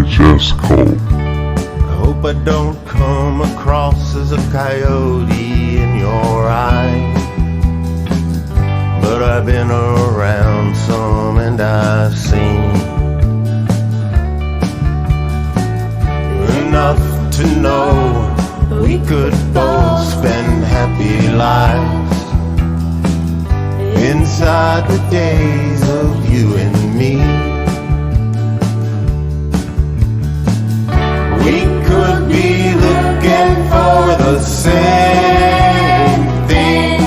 VHS cult. I hope I don't come across as a coyote in your eyes, but I've been around some and I've seen enough to know we could both spend happy lives inside the days of you and me. We could be looking for the same thing.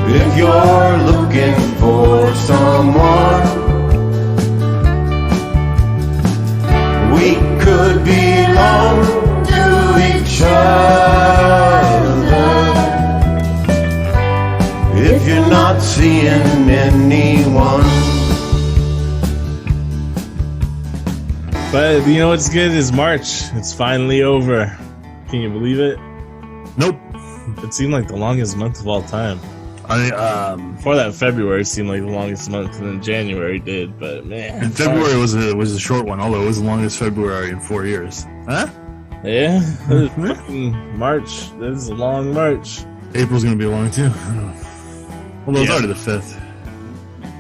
If you're looking for someone, we could belong to each other. If you're not seeing anyone. But you know what's good is March. It's finally over. Can you believe it? Nope. It seemed like the longest month of all time. Before that, February seemed like the longest month, and then January did. But man, and February was a short one, although it was the longest February in 4 years. Huh? Yeah, fucking March. This is a long March. April's gonna be long too. Although it's already the 5th.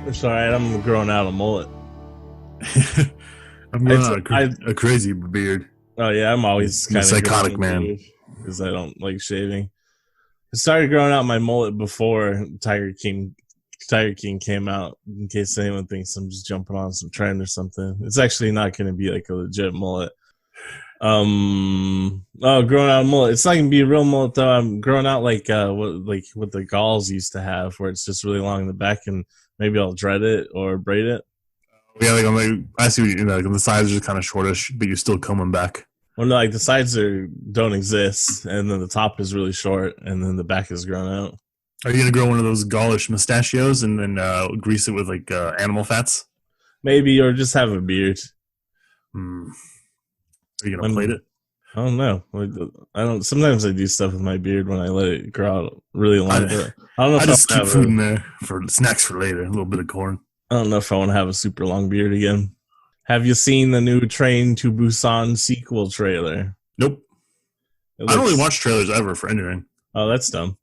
It's alright. I'm growing out a mullet. I'm growing out a crazy beard. Oh yeah, I'm always kind of psychotic man because I don't like shaving. I started growing out my mullet before Tiger King came out. In case anyone thinks I'm just jumping on some trend or something, it's actually not going to be like a legit mullet. Growing out a mullet. It's not gonna be a real mullet though. I'm growing out like what the Gauls used to have, where it's just really long in the back, and maybe I'll dread it or braid it. Yeah, I see what you know. Like the sides are just kind of shortish, but you're still coming back. Well, no, like the sides don't exist, and then the top is really short, and then the back is grown out. Are you gonna grow one of those Gaulish mustachios and then grease it with like animal fats? Maybe, or just have a beard. Are you gonna plate it? I don't know. I don't. Sometimes I do stuff with my beard when I let it grow out really long. I don't know. I just keep food in there for snacks for later. A little bit of corn. I don't know if I want to have a super long beard again. Have you seen the new Train to Busan sequel trailer? Nope. I don't really watch trailers ever for anything. Oh, that's dumb.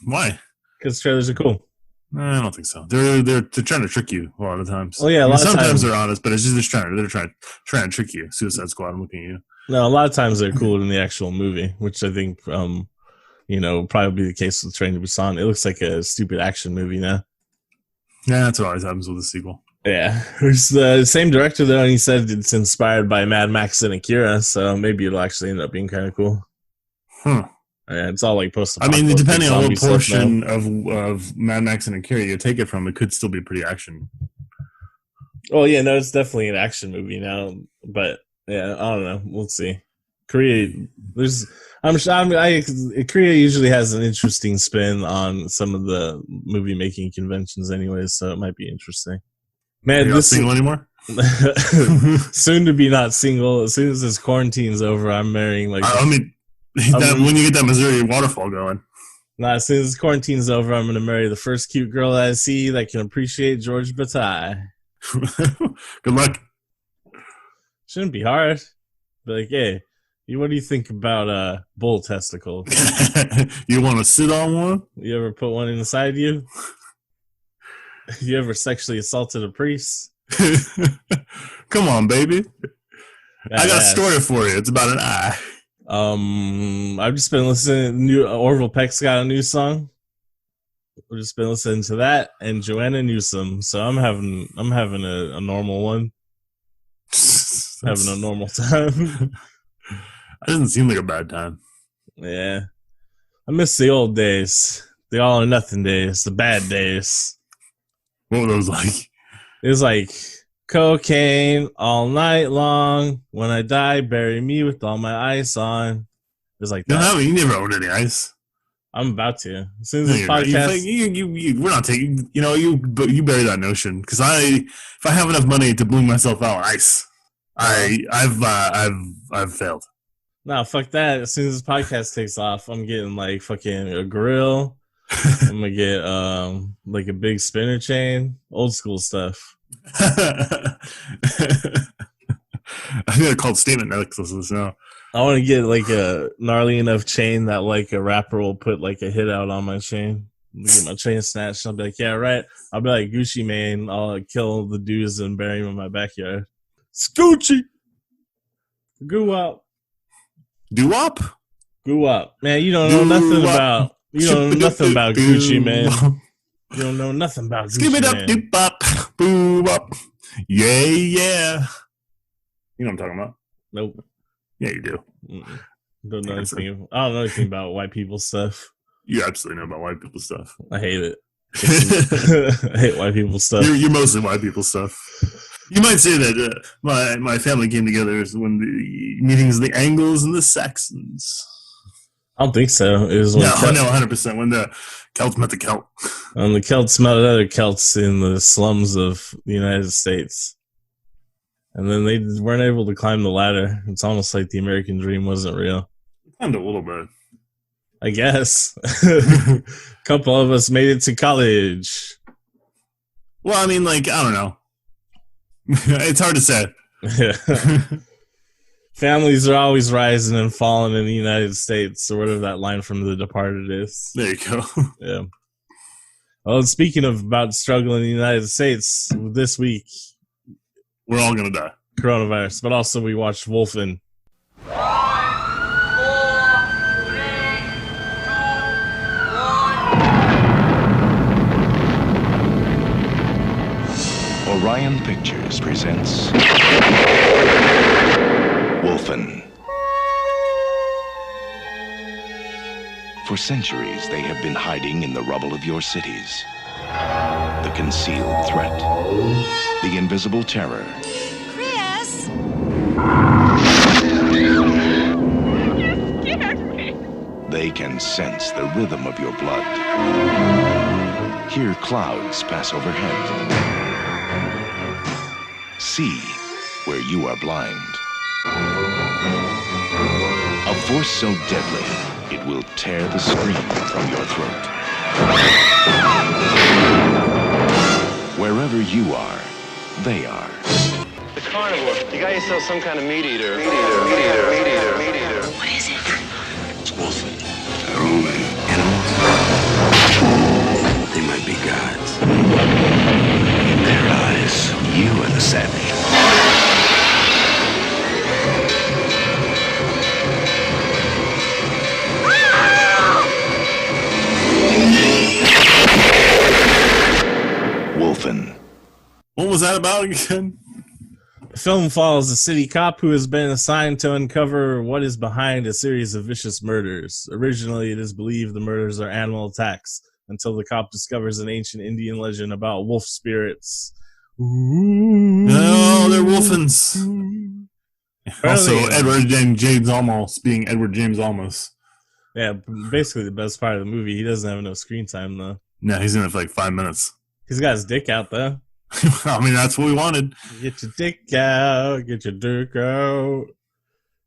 Why? Because trailers are cool. I don't think so. They're trying to trick you a lot of times. Oh yeah, sometimes they're honest, but it's just they're trying to trick you. Suicide Squad, I'm looking at you. No, a lot of times they're cooler than the actual movie, which I think probably be the case with Train to Busan. It looks like a stupid action movie now. Yeah, that's what always happens with the sequel. Yeah, it's the same director though, and he said it's inspired by Mad Max and Akira, so maybe it'll actually end up being kind of cool. Huh. Yeah, it's all like post. I mean, depending on what portion of Mad Max and Akira you take it from, it could still be pretty action. Oh yeah, no, it's definitely an action movie now, but yeah, I don't know. We'll see. Korea usually has an interesting spin on some of the movie making conventions, anyways, so it might be interesting. Man, you're not single anymore? Soon to be not single. As soon as this quarantine's over, I'm marrying when you get that Missouri waterfall going. Nah, as soon as quarantine's over, I'm gonna marry the first cute girl I see that can appreciate George Bataille. Good luck. Shouldn't be hard. But like, hey, what do you think about bull testicles? You want to sit on one? You ever put one inside you? You ever sexually assaulted a priest? Come on, baby. I got a story for you. It's about an eye. I've just been listening. Orville Peck's got a new song. I've just been listening to that and Joanna Newsom. So I'm having a normal one. Having a normal time. That doesn't seem like a bad time. Yeah. I miss the old days. The all or nothing days. The bad days. What were those like? It was like cocaine all night long. When I die, bury me with all my ice on. It was like that. No, you never owned any ice. I'm about to. As soon as this podcast, we're not taking. You bury that notion because if I have enough money to bloom myself out ice, I've failed. Nah, fuck that. As soon as this podcast takes off, I'm getting like fucking a grill. I'm gonna get like a big spinner chain, old school stuff. they're called statement necklaces now. I want to get like a gnarly enough chain that like a rapper will put like a hit out on my chain. Get my chain snatched. I'll be like, yeah, right. I'll be like Gucci Mane. I'll kill the dudes and bury them in my backyard. Scoochie. Goo up. Doo-wop? Goo up. Man, you don't know nothing about Gucci, man. You don't know nothing about Gucci, Skip it up, man. doop-bop, boo-bop. Yeah, yeah. You know what I'm talking about? Nope. Yeah, you do. Don't know anything. I don't know anything about white people stuff. You absolutely know about white people stuff. I hate it. I hate white people stuff. You're mostly white people stuff. You might say that my family came together when the meetings of the Angles and the Saxons. I don't think so. It was when 100%. When the Celts met the Celt. When the Celts met other Celts in the slums of the United States. And then they weren't able to climb the ladder. It's almost like the American dream wasn't real. Climbed a little bit. I guess. A couple of us made it to college. Well, I mean, like, I don't know. It's hard to say. Yeah. Families are always rising and falling in the United States, or whatever that line from The Departed is. There you go. Yeah. Well, speaking of about struggle in the United States, this week, we're all going to die. Coronavirus, but also we watched Wolfen. 5, 4, 3, 2, 1. Orion Pictures presents Wofen. For centuries, they have been hiding in the rubble of your cities. The concealed threat. The invisible terror. Chris! You scared me. They can sense the rhythm of your blood. Hear clouds pass overhead. See where you are blind. A force so deadly, it will tear the scream from your throat. Wherever you are, they are. The carnivore. You got yourself some kind of meat eater. What is it? It's Wolfen. They're only animals. They might be gods. In their eyes, you are the savage. Wolfen. What was that about again? The film follows a city cop who has been assigned to uncover what is behind a series of vicious murders. Originally, it is believed the murders are animal attacks, until the cop discovers an ancient Indian legend about wolf spirits. No, they're Wolfens. Also, Apparently, Edward James Olmos being Edward James Olmos. Yeah, basically the best part of the movie. He doesn't have no screen time, though. No, he's in it for like 5 minutes. He's got his dick out, though. I mean, that's what we wanted. Get your dick out. Get your dick out.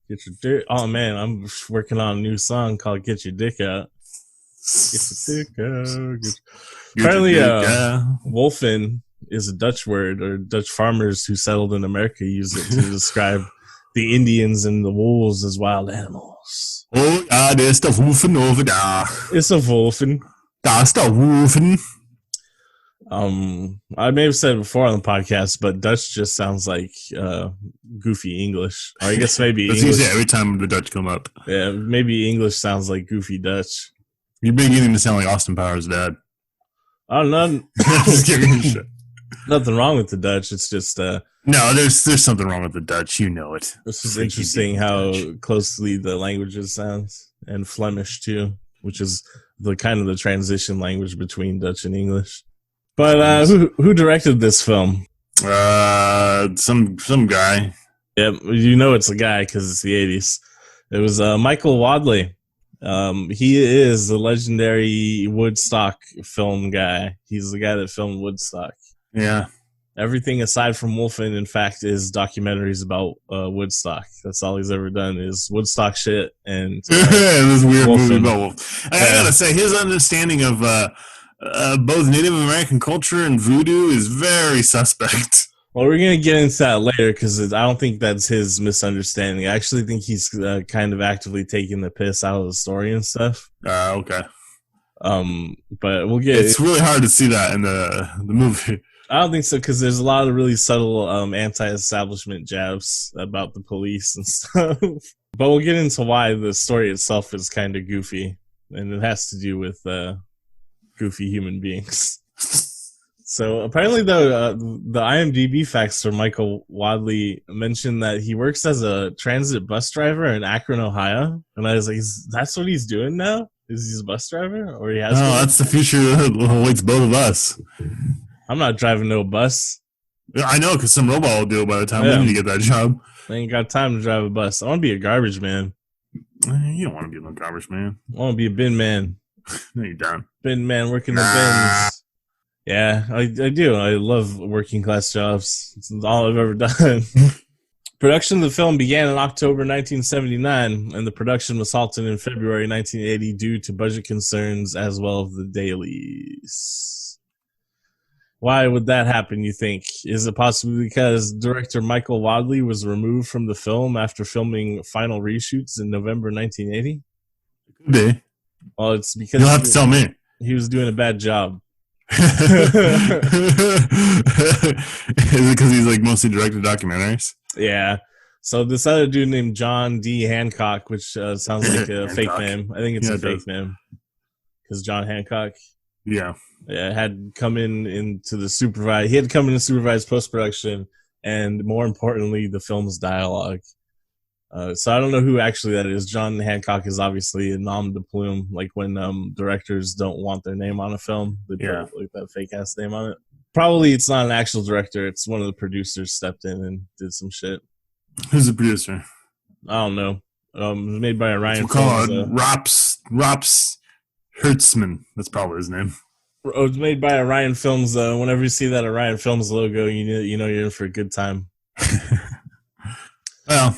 Get your dick. Oh, man, I'm working on a new song called Get Your Dick Out. Get your dick out. Apparently, Wolfen is a Dutch word, or Dutch farmers who settled in America use it to describe the Indians and the wolves as wild animals. Oh, yeah, there's the Wolfen over there. It's a Wolfen. That's the Wolfen. I may have said it before on the podcast, but Dutch just sounds like goofy English. Or I guess maybe That's English. usually every time the Dutch come up. Yeah, maybe English sounds like goofy Dutch. You're beginning to sound like Austin Powers' dad. I don't know. Just giving you shit. Nothing wrong with the Dutch. It's just No, there's something wrong with the Dutch. You know it. it's just interesting how closely the languages sounds, and Flemish too, which is the kind of the transition language between Dutch and English. But who directed this film? Some guy. Yeah, you know it's a guy because it's the 80s. It was Michael Wadley. He is the legendary Woodstock film guy. He's the guy that filmed Woodstock. Yeah. Everything aside from Wolfen, in fact, is documentaries about Woodstock. That's all he's ever done is Woodstock shit and this weird Wolfen. movie about Wolf. I gotta say, his understanding of both Native American culture and voodoo is very suspect. Well, we're gonna get into that later because I don't think that's his misunderstanding. I actually think he's kind of actively taking the piss out of the story and stuff. Okay. But we'll get. It's really hard to see that in the movie. I don't think so because there's a lot of really subtle anti-establishment jabs about the police and stuff. But we'll get into why the story itself is kind of goofy, and it has to do with goofy human beings. So apparently, the IMDb facts for Michael Wadley mentioned that he works as a transit bus driver in Akron, Ohio, and I was like, "That's what he's doing now? Is he a bus driver, or he has?" No, that's the future that awaits both of us. I'm not driving no bus. I know, because some robot will do it by the time we need to get that job. I ain't got time to drive a bus. I want to be a garbage man. You don't want to be a garbage man. I want to be a bin man. No, you don't. Bin man working the bins. Yeah, I do. I love working class jobs. It's all I've ever done. Production of the film began in October 1979, and the production was halted in February 1980 due to budget concerns as well as the dailies. Why would that happen, you think? Is it possibly because director Michael Wadley was removed from the film after filming final reshoots in November 1980? Could be. Well, it's because you'll have to tell me. He was doing a bad job. Is it because he's like mostly directed documentaries? Yeah. So this other dude named John D. Hancock, which sounds like a fake name. I think it's a fake name because John Hancock. Yeah. Had come into the supervise. He had come in to supervise post production, and more importantly, the film's dialogue. So I don't know who actually that is. John Hancock is obviously a nom de plume. Like when directors don't want their name on a film, they put like that fake ass name on it. Probably it's not an actual director. It's one of the producers stepped in and did some shit. Who's the producer? I don't know. It was made by Orion. We'll call it Rops Hertzman. That's probably his name. It was made by Orion Films. Whenever you see that Orion Films logo, you know you're in for a good time. Well.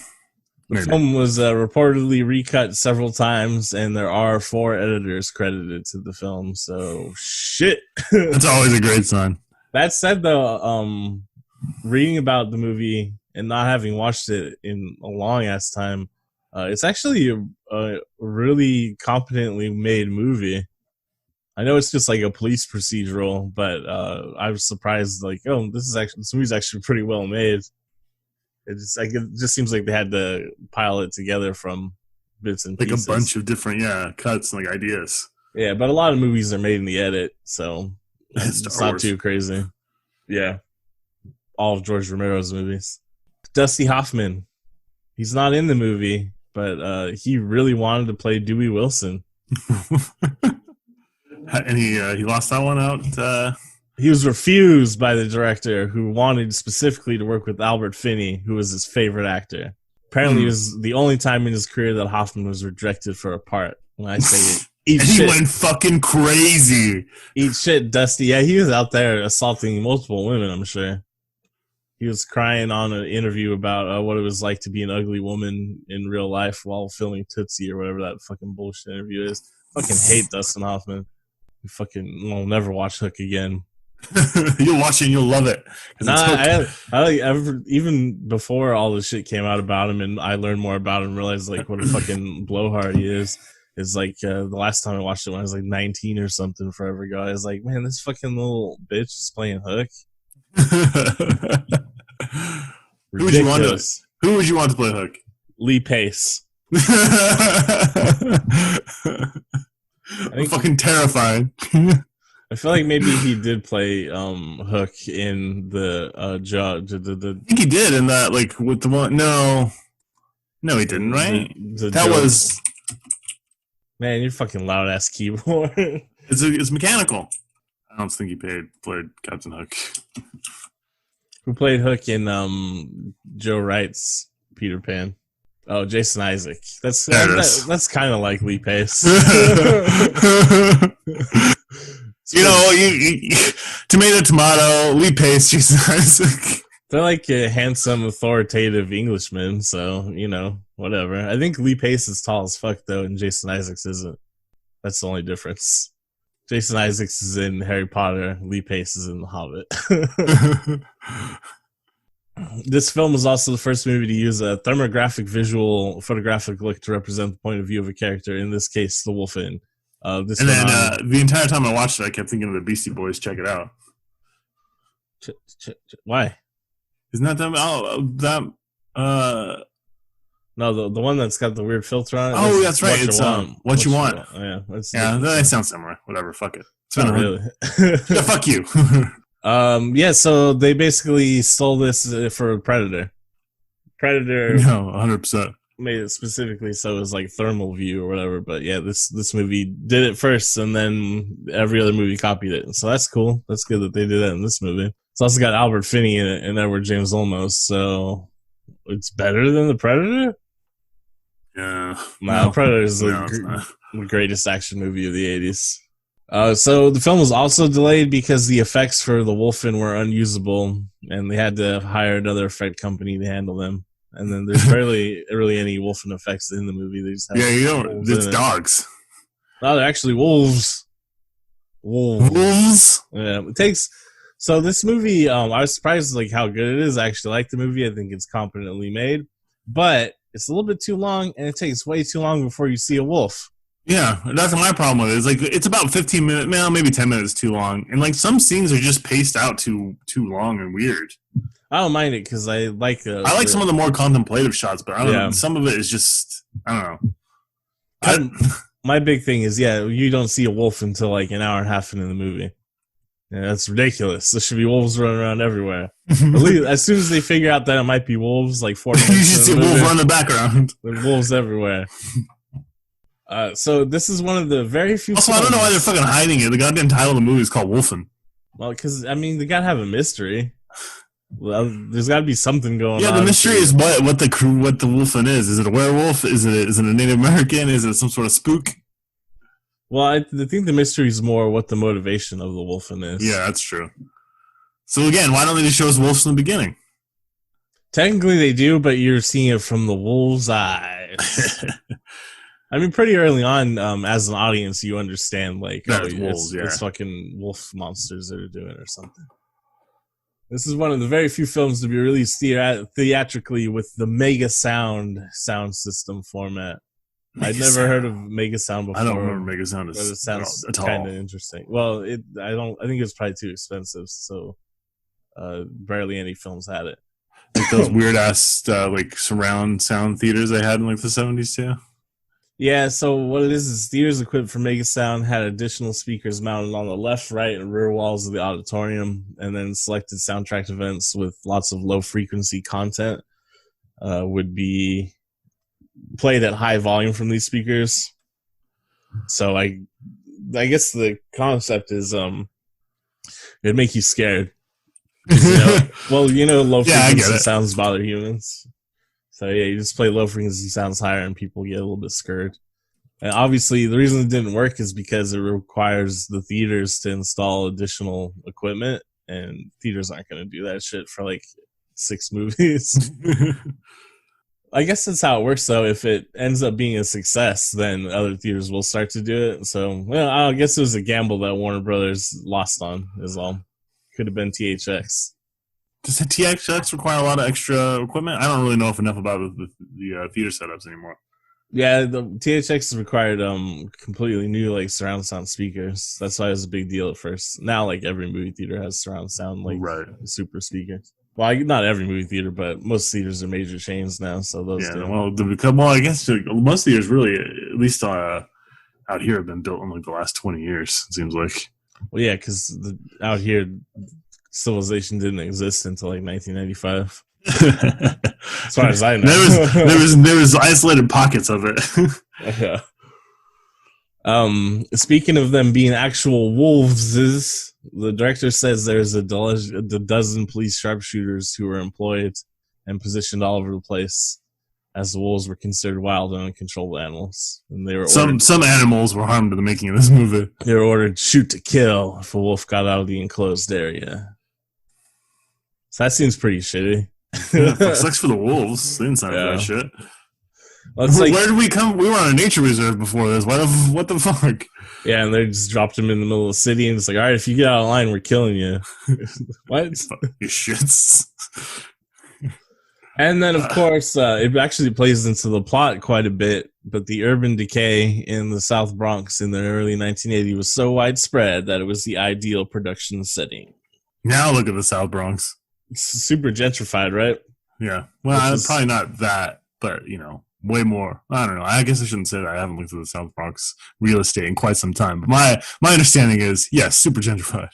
The film was reportedly recut several times, and there are 4 editors credited to the film. So, shit. That's always a great sign. That said, though, reading about the movie and not having watched it in a long-ass time, it's actually a really competently made movie. I know it's just like a police procedural, but I was surprised, like, oh, this movie's actually pretty well made. It just seems like they had to pile it together from bits and pieces. Like a bunch of different, cuts and like ideas. Yeah, but a lot of movies are made in the edit, so it's not too crazy. Yeah. All of George Romero's movies. Dusty Hoffman. He's not in the movie, but he really wanted to play Dewey Wilson. And he lost that one out. He was refused by the director, who wanted specifically to work with Albert Finney, who was his favorite actor. Apparently, it was the only time in his career that Hoffman was rejected for a part. When I say eat and shit, he went fucking crazy. Eat shit, Dusty. Yeah, he was out there assaulting multiple women, I'm sure. He was crying on an interview about what it was like to be an ugly woman in real life while filming Tootsie or whatever that fucking bullshit interview is. Fucking hate Dustin Hoffman. We'll never watch Hook again. You'll watch it and you'll love it. Even before all this shit came out about him and I learned more about him and realized like what a fucking blowhard he is like the last time I watched it when I was like 19 or something forever ago. I was like, man, this fucking little bitch is playing Hook. Who would you want to play Hook? Lee Pace. Fucking terrifying. I feel like maybe he did play Hook in the Judge. I think he did in that, like with the one. No, he didn't. Right? That was. Man, your fucking loud ass keyboard. It's mechanical. I don't think he played Captain Hook. Who played Hook in Joe Wright's Peter Pan? Oh, Jason Isaac. That's kind of like Lee Pace. Tomato, Lee Pace, Jason Isaac. They're like a handsome, authoritative Englishmen, so, whatever. I think Lee Pace is tall as fuck, though, and Jason Isaacs isn't. That's the only difference. Jason Isaacs is in Harry Potter, Lee Pace is in The Hobbit. This film was also the first movie to use a thermographic visual photographic look to represent the point of view of a character, in this case, the Wolfen. This And then on, the entire time I watched it, I kept thinking of the Beastie Boys. Check it out. Why? Isn't that them? Oh, that. No, the one that's got the weird filter on it. Oh, that's right. It's What You Want. Yeah, that sounds similar. Whatever. Fuck it. It's not really. Yeah, fuck you. Yeah. So they basically stole this for Predator. Predator. No, 100%. Made it specifically so it was like thermal view or whatever. But yeah, this movie did it first, and then every other movie copied it. So that's cool. That's good that they did that in this movie. It's also got Albert Finney in it and Edward James Olmos. So it's better than the Predator. Yeah. No, Predator is the greatest action movie of the 80s. So the film was also delayed because the effects for the Wolfen were unusable, and they had to hire another effect company to handle them. And then there's really any Wolfen effects in the movie. They just have it's dogs. No, they're actually wolves. Wolves? Yeah, it takes. So this movie, I was surprised like how good it is. I actually like the movie. I think it's competently made, but it's a little bit too long, and it takes way too long before you see a wolf. Yeah, that's my problem with it. It's like it's about 15 minutes, maybe 10 minutes too long, and like some scenes are just paced out too long and weird. I don't mind it because I like some of the more contemplative shots, but I don't know, some of it is just I don't know. My big thing is you don't see a wolf until like an hour and a half into the movie. Yeah, that's ridiculous. There should be wolves running around everywhere. At least, as soon as they figure out that it might be wolves, like 4 minutes, you should see wolves run in the background. There's wolves everywhere. So this is one of the very few. Also, I don't know why they're fucking hiding it. The goddamn title of the movie is called Wolfen. Well, because they gotta have a mystery. Well, there's got to be something going on. Yeah, the mystery is what the Wolfen is. Is it a werewolf? Is it a Native American? Is it some sort of spook? Well, I think the mystery is more what the motivation of the Wolfen is. Yeah, that's true. So again, why don't they just show us wolves from the beginning? Technically, they do, but you're seeing it from the wolf's eyes. I mean, pretty early on, as an audience, you understand like it's fucking wolf monsters that are doing it or something. This is one of the very few films to be released theatrically with the Mega sound system format. I'd never heard of Mega Sound before. I don't remember Mega Sound. But it sounds kind of interesting. Well, I think it was probably too expensive, so barely any films had it. Like those weird ass like surround sound theaters they had in like the 70s too. Yeah, so what it is theaters equipped for Mega Sound had additional speakers mounted on the left, right, and rear walls of the auditorium, and then selected soundtrack events with lots of low frequency content would be played at high volume from these speakers. So I guess the concept is it'd make you scared. Low frequency sounds bother humans. So yeah, you just play low frequency sounds higher and people get a little bit scared. And obviously the reason it didn't work is because it requires the theaters to install additional equipment, and theaters aren't going to do that shit for like 6 movies. I guess that's how it works though. If it ends up being a success, then other theaters will start to do it. So I guess it was a gamble that Warner Brothers lost on is all. Could have been THX. Does the THX require a lot of extra equipment? I don't really know enough about the theater setups anymore. Yeah, the THX required completely new like surround sound speakers. That's why it was a big deal at first. Now like every movie theater has surround sound like super speakers. Well, not every movie theater, but most theaters are major chains now, so those do. Well, I guess most theaters really, at least out here, have been built in like the last 20 years. It seems like. Well, yeah, because out here, civilization didn't exist until like 1995. As far as I know, there was isolated pockets of it. Yeah. Speaking of them being actual wolves, the director says there's a dozen police sharpshooters who were employed and positioned all over the place, as the wolves were considered wild and uncontrollable animals, and they were some animals were harmed in the making of this movie. They were ordered shoot to kill if a wolf got out of the enclosed area. So that seems pretty shitty. Yeah, sucks for the wolves. They didn't sign up for that shit. Well, where did we come? We were on a nature reserve before this. What the fuck? Yeah, and they just dropped him in the middle of the city, and it's like, all right, if you get out of line, we're killing you. What? You shits. And then, of course, it actually plays into the plot quite a bit. But the urban decay in the South Bronx in the early 1980s was so widespread that it was the ideal production setting. Now look at the South Bronx. It's super gentrified, right? Yeah. Well, probably not that, but, way more. I don't know. I guess I shouldn't say that. I haven't looked at the South Bronx real estate in quite some time. But my understanding is, yes, super gentrified.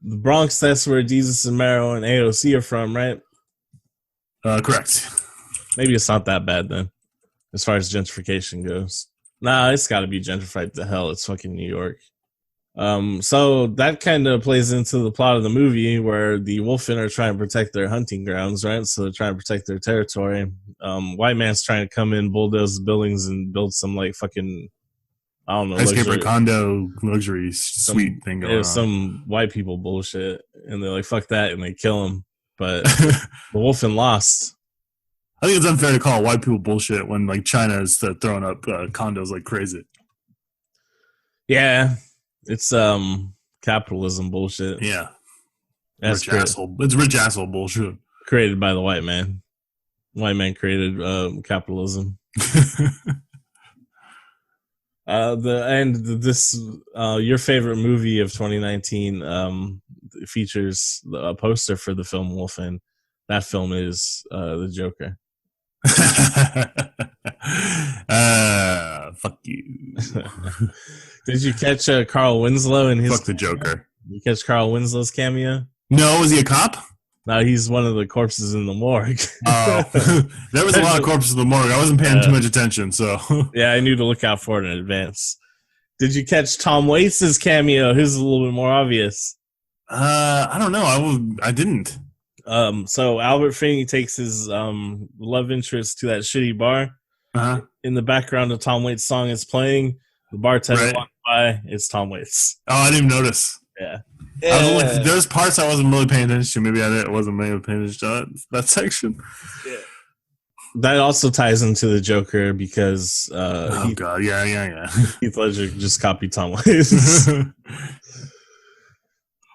The Bronx, that's where Jesus and Mero and AOC are from, right? Correct. Maybe it's not that bad then, as far as gentrification goes. Nah, it's got to be gentrified to hell. It's fucking New York. So that kind of plays into the plot of the movie where the Wolfen are trying to protect their hunting grounds, right? So they're trying to protect their territory. White man's trying to come in, bulldoze the buildings, and build some like fucking, I don't know, skyscraper condo luxury suite thing going on. Some white people bullshit, and they're like, fuck that, and they kill him. But the Wolfen lost. I think it's unfair to call white people bullshit when like China is throwing up condos like crazy. Yeah, it's capitalism bullshit. Yeah, That's asshole. It's rich asshole bullshit created by the white man. White man created capitalism. Your favorite movie of 2019 features a poster for the film Wolfen. That film is The Joker. Fuck you. Did you catch Carl Winslow and his? Fuck the Joker. You catch Carl Winslow's cameo? No, was he a cop? No, he's one of the corpses in the morgue. Oh, there was a lot of corpses in the morgue. I wasn't paying too much attention, so yeah, I knew to look out for it in advance. Did you catch Tom Waits' cameo? His is a little bit more obvious. I don't know. I didn't. So Albert Finney takes his love interest to that shitty bar. Uh-huh. In the background, a Tom Waits song is playing. The bartender walks by. It's Tom Waits. Oh, I didn't even notice. Yeah. There's parts I wasn't really paying attention to. Maybe I wasn't really paying attention to that section. Yeah. That also ties into the Joker because God, yeah. Heath Ledger just copied Tom Waits.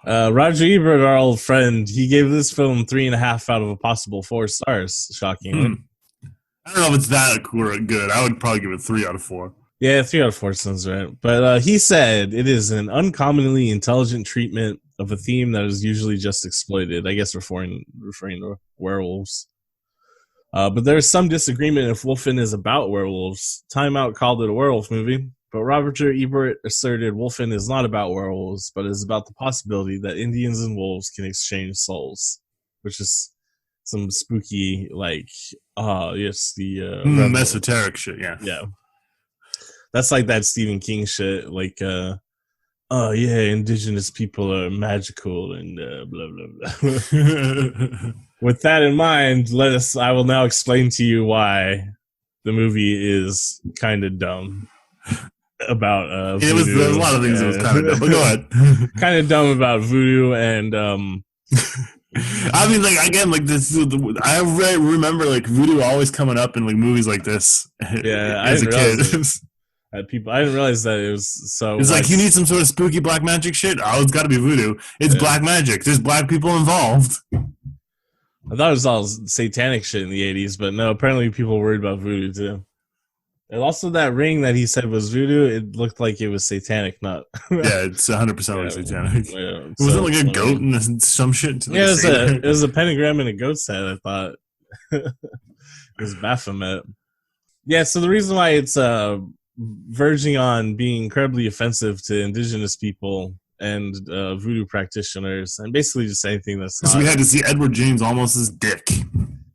Roger Ebert, our old friend, he gave this film 3.5 out of a possible 4 stars. Shockingly. I don't know if it's that good. I would probably give it 3 out of 4. Yeah, 3 out of 4 sounds right. But he said it is an uncommonly intelligent treatment of a theme that is usually just exploited. I guess referring to werewolves. But there's some disagreement if Wolfen is about werewolves. Time Out called it a werewolf movie, but Roger Ebert asserted Wolfen is not about werewolves, but is about the possibility that Indians and wolves can exchange souls, which is some spooky, like, the esoteric shit, yeah. Yeah. That's like that Stephen King shit, like, indigenous people are magical and blah, blah, blah. With that in mind, I will now explain to you why the movie is kind of dumb about voodoo. There's a lot of things that was kind of dumb, but go ahead. Kind of dumb about voodoo and I mean, like, again, like this. I remember like voodoo always coming up in like movies like this. Yeah, as a kid. I didn't realize that it was so. It's like you need some sort of spooky black magic shit. Oh, it's got to be voodoo. It's black magic. There's black people involved. I thought it was all satanic shit in the 80s, but no, apparently people were worried about voodoo too. And also that ring that he said was voodoo, it looked like it was satanic, not... Yeah, it's 100% like satanic. Yeah, was it like a goat and some shit? Yeah, it was a pentagram and a goat's head, I thought. It was Baphomet. Yeah, so the reason why it's verging on being incredibly offensive to indigenous people and voodoo practitioners, and basically just anything that's not... So we had to see Edward James almost as dick.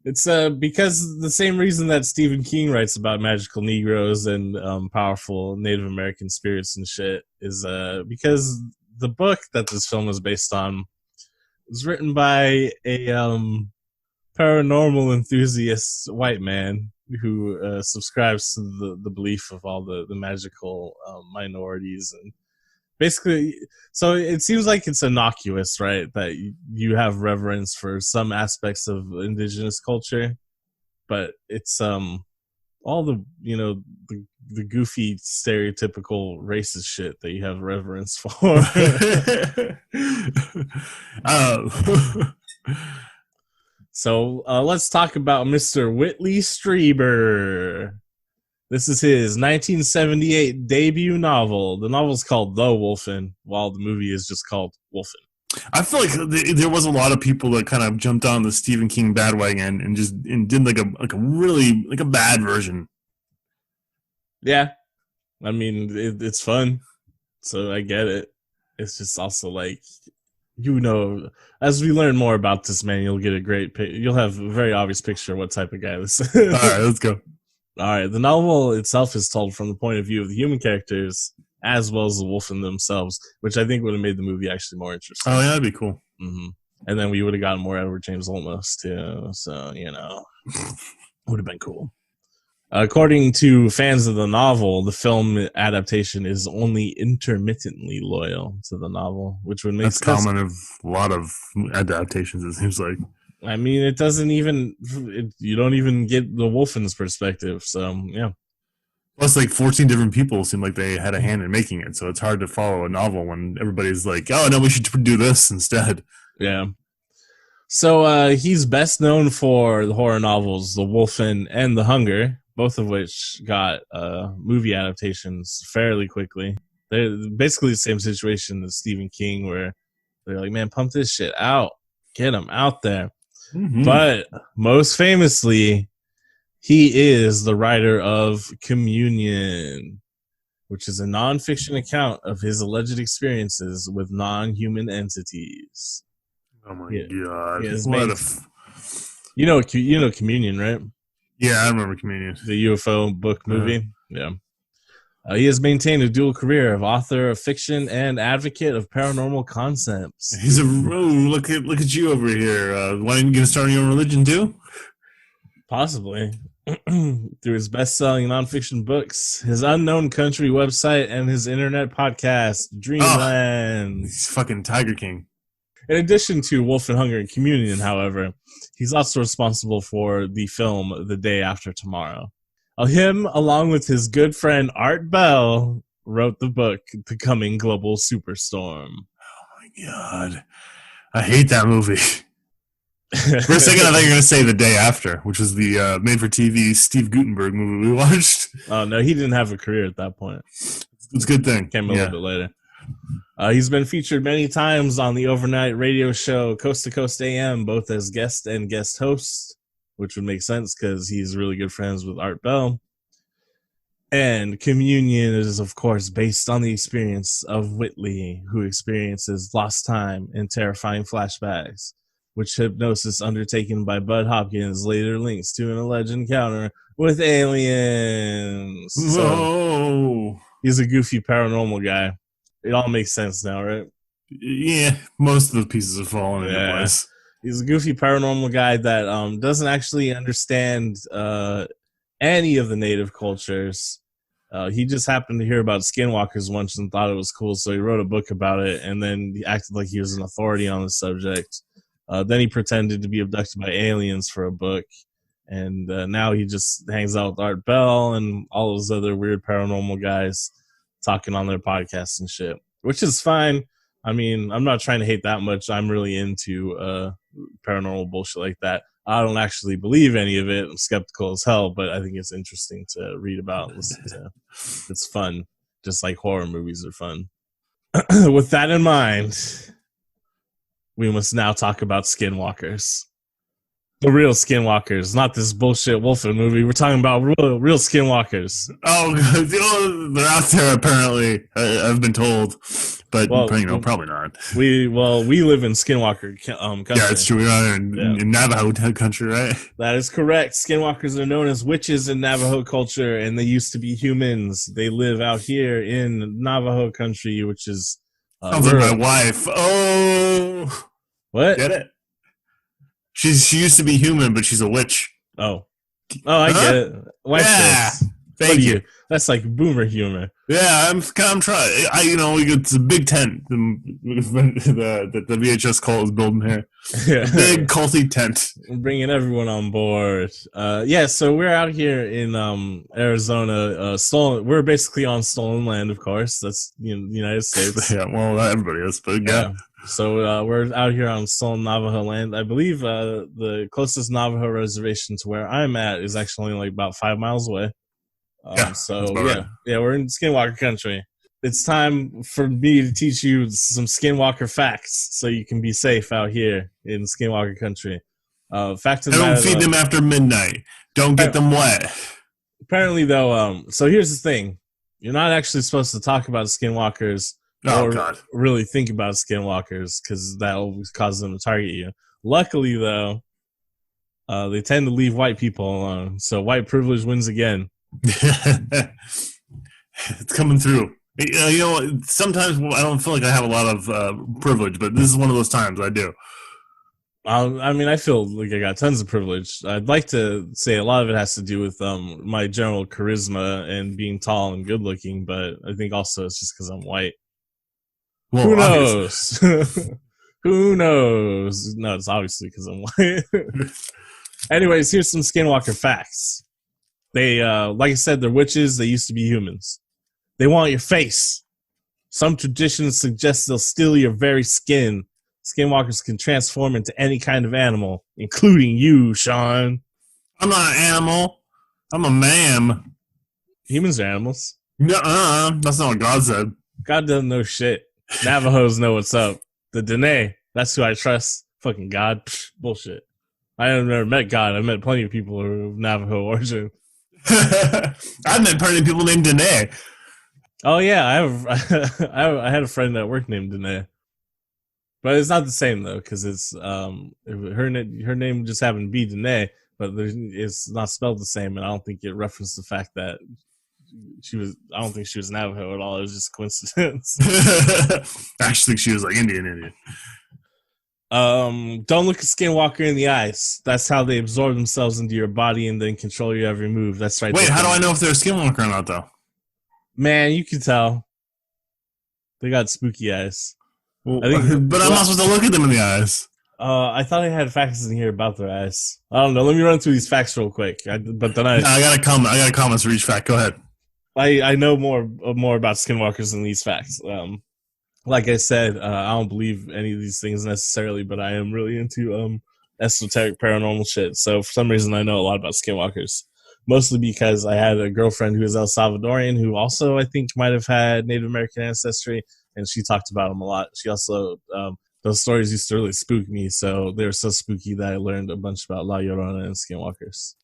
It's because the same reason that Stephen King writes about magical Negroes and powerful Native American spirits and shit is because the book that this film is based on was written by a paranormal enthusiast white man who subscribes to the belief of all the magical minorities, and basically, so it seems like it's innocuous, right? That you have reverence for some aspects of indigenous culture, but it's all the the goofy stereotypical racist shit that you have reverence for. So let's talk about Mr. Whitley Strieber. This is his 1978 debut novel. The novel's called The Wolfen, while the movie is just called Wolfen. I feel like there was a lot of people that kind of jumped on the Stephen King bandwagon and did like a really like a bad version. Yeah, I mean it's fun, so I get it. It's just also like, as we learn more about this man, you'll get you'll have a very obvious picture of what type of guy this is. All right, let's go. All right, the novel itself is told from the point of view of the human characters as well as the Wolfen themselves, which I think would have made the movie actually more interesting. Oh yeah, that'd be cool. Mm-hmm. And then we would have gotten more Edward James Olmos too, so would have been cool. According to fans of the novel, the film adaptation is only intermittently loyal to the novel, which would make That's sense. common of a lot of adaptations, it seems like. I mean, it doesn't even, you don't even get the Wolfen's perspective, so yeah. Plus, like 14 different people seem like they had a hand in making it, so it's hard to follow a novel when everybody's like, oh, no, we should do this instead. Yeah. So he's best known for the horror novels The Wolfen and The Hunger, both of which got movie adaptations fairly quickly. They're basically the same situation as Stephen King, where they're like, man, pump this shit out. Get him out there. Mm-hmm. But most famously, he is the writer of Communion, which is a nonfiction account of his alleged experiences with non-human entities. Oh my god! You know Communion, right? Yeah, I remember Communion, the UFO book movie. Yeah. He has maintained a dual career of author of fiction and advocate of paranormal concepts. He's look at you over here. Why didn't you get started your own religion too? Possibly. Through his best-selling nonfiction books, his Unknown Country website, and his internet podcast, Dreamland. He's fucking Tiger King. In addition to Wolfen, Hunger, and Communion, however, he's also responsible for the film The Day After Tomorrow. Him, along with his good friend Art Bell, wrote the book The Coming Global Superstorm. Oh my god. I hate that movie. For a second, I thought you were going to say The Day After, which was the made-for-TV Steve Guttenberg movie we watched. Oh, no, he didn't have a career at that point. It's a good thing. Came a little bit later. He's been featured many times on the overnight radio show Coast to Coast AM, both as guest and guest host, which would make sense because he's really good friends with Art Bell. And Communion is, of course, based on the experience of Whitley, who experiences lost time and terrifying flashbacks, which hypnosis undertaken by Bud Hopkins later links to an alleged encounter with aliens. Whoa. So he's a goofy paranormal guy. It all makes sense now, right? Yeah, most of the pieces are falling into place. He's a goofy paranormal guy that doesn't actually understand any of the native cultures. He just happened to hear about skinwalkers once and thought it was cool, so he wrote a book about it, and then he acted like he was an authority on the subject. Then he pretended to be abducted by aliens for a book, and now he just hangs out with Art Bell and all those other weird paranormal guys talking on their podcasts and shit, which is fine. I mean, I'm not trying to hate that much. I'm really into paranormal bullshit like that. I don't actually believe any of it. I'm skeptical as hell, but I think it's interesting to read about and listen to. It's fun, just like horror movies are fun. With that in mind, we must now talk about Skinwalkers. The real Skinwalkers, not this bullshit Wolfen movie. We're talking about real Skinwalkers. Oh, they're out there apparently. I've been told, but probably not. We live in Skinwalker country. Yeah, it's true. We're out in Navajo country, right? That is correct. Skinwalkers are known as witches in Navajo culture, and they used to be humans. They live out here in Navajo country, which is sounds like my wife. Oh, what? Get it? She used to be human, but she's a witch. Oh, I get it. Wife says. Thank you. That's like boomer humor. Yeah, I'm trying. It's a big tent. The VHS cult is building here. Yeah. A big culty tent. We're bringing everyone on board. So we're out here in Arizona. We're basically on stolen land, of course. That's the United States. Yeah, well, not everybody is, but yeah. So we're out here on stolen Navajo land. I believe the closest Navajo reservation to where I'm at is actually only like about 5 miles away. So we're in Skinwalker country. It's time for me to teach you some Skinwalker facts so you can be safe out here in Skinwalker country. Fact of the matter, don't feed them after midnight. Don't get them wet. Apparently, though, so here's the thing. You're not actually supposed to talk about Skinwalkers or really think about Skinwalkers because that always causes them to target you. Luckily, though, they tend to leave white people alone. So white privilege wins again. It's coming through. You know, sometimes I don't feel like I have a lot of privilege, but this is one of those times I do. I mean, I feel like I got tons of privilege. I'd like to say a lot of it has to do with my general charisma and being tall and good looking, but I think also it's just because I'm white. Well, who knows? Who knows? No, it's obviously because I'm white. Anyways, here's some Skinwalker facts. They, like I said, they're witches. They used to be humans. They want your face. Some traditions suggest they'll steal your very skin. Skinwalkers can transform into any kind of animal, including you, Sean. I'm not an animal. I'm a man. Humans are animals. Nuh-uh. That's not what God said. God doesn't know shit. Navajos know what's up. The Dene, that's who I trust. Fucking God. Psh, bullshit. I have never met God. I've met plenty of people who are of Navajo origin. I've met plenty of people named Dene. Oh yeah, I had a friend at work named Dene, but it's not the same though because it's her name just happened to be Dene, but it's not spelled the same, and I don't think it referenced the fact that she was. I don't think she was Navajo at all. It was just coincidence. I actually think she was like Indian. Don't look a Skinwalker in the eyes. That's how they absorb themselves into your body and then control your every move. That's right. Wait, how do I know if they're a Skinwalker or not though? Man, you can tell. They got spooky eyes. Well, but I'm not supposed to look at them in the eyes. I thought I had facts in here about their eyes. I don't know. Let me run through these facts real quick. I got a comment. I got comments for each fact. Go ahead. I know more about Skinwalkers than these facts. Like I said, I don't believe any of these things necessarily, but I am really into esoteric paranormal shit. So for some reason, I know a lot about Skinwalkers. Mostly because I had a girlfriend who is El Salvadorian who also, I think, might have had Native American ancestry, and she talked about them a lot. She also, those stories used to really spook me, so they were so spooky that I learned a bunch about La Llorona and Skinwalkers.